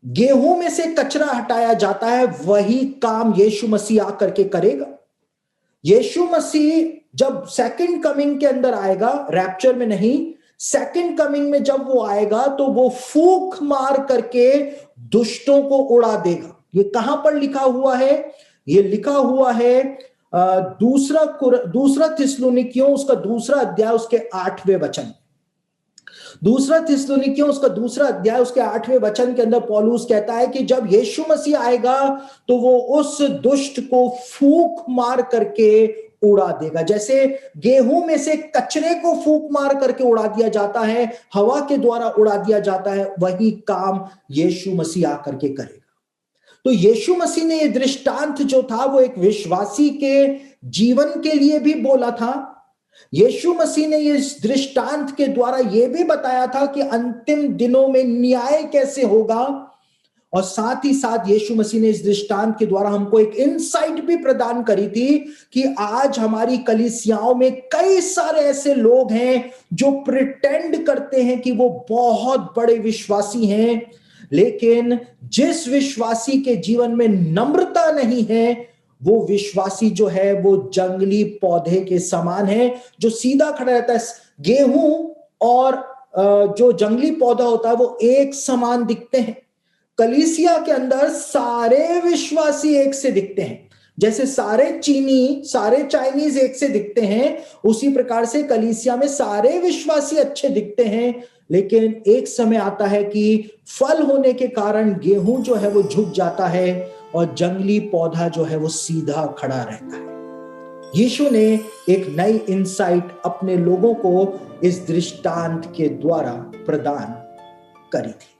गेहूं में से कचरा हटाया जाता है, वही काम यीशु मसीह आकर के करेगा। यीशु मसीह जब सेकंड कमिंग के अंदर आएगा, रैप्चर में नहीं, सेकंड कमिंग में जब वो आएगा, तो वो फूंक मार करके दुष्टों को उड़ा देगा। ये कहां पर लिखा हुआ है? ये लिखा हुआ है दूसरा थिस्सलुनीकियों उसका दूसरा अध्याय उसके 8वें वचन, दूसरा थिस्सलुनीकियों उसका दूसरा अध्याय उसके 8वें वचन के अंदर पौलुस कहता है कि जब यीशु मसीह आएगा तो वो उस दुष्ट को फूंक मार करके उड़ा देगा। जैसे गेहूं में से कचरे को फूंक मार करके उड़ा दिया जाता है, हवा के द्वारा उड़ा दिया जाता है, वही काम यीशु मसीह आकर के करेगा। तो यीशु मसीह ने यह दृष्टांत जो था वो एक विश्वासी के जीवन के लिए भी बोला था। यीशु मसीह ने इस दृष्टांत के द्वारा यह भी बताया था कि अंतिम दिनों में न्याय कैसे होगा, और साथ ही साथ यीशु मसीह ने इस दृष्टांत के द्वारा हमको एक इनसाइट भी प्रदान करी थी कि आज हमारी कलीसियाओं में कई सारे ऐसे लोग हैं जो प्रिटेंड करते हैं कि वो बहुत बड़े विश्वासी हैं, लेकिन जिस विश्वासी के जीवन में नम्रता नहीं है वो विश्वासी जो है वो जंगली पौधे के समान है जो सीधा खड़ा रहता है। गेहूं और जो जंगली पौधा होता है वो एक समान दिखते हैं। कलीसिया के अंदर सारे विश्वासी एक से दिखते हैं, जैसे सारे चाइनीज एक से दिखते हैं, उसी प्रकार से कलीसिया में सारे विश्वासी अच्छे दिखते हैं, लेकिन एक समय आता है कि फल होने के कारण गेहूं जो है वो झुक जाता है और जंगली पौधा जो है वो सीधा खड़ा रहता है। यीशु ने एक नई इंसाइट अपने लोगों को इस दृष्टांत के द्वारा प्रदान करी थी।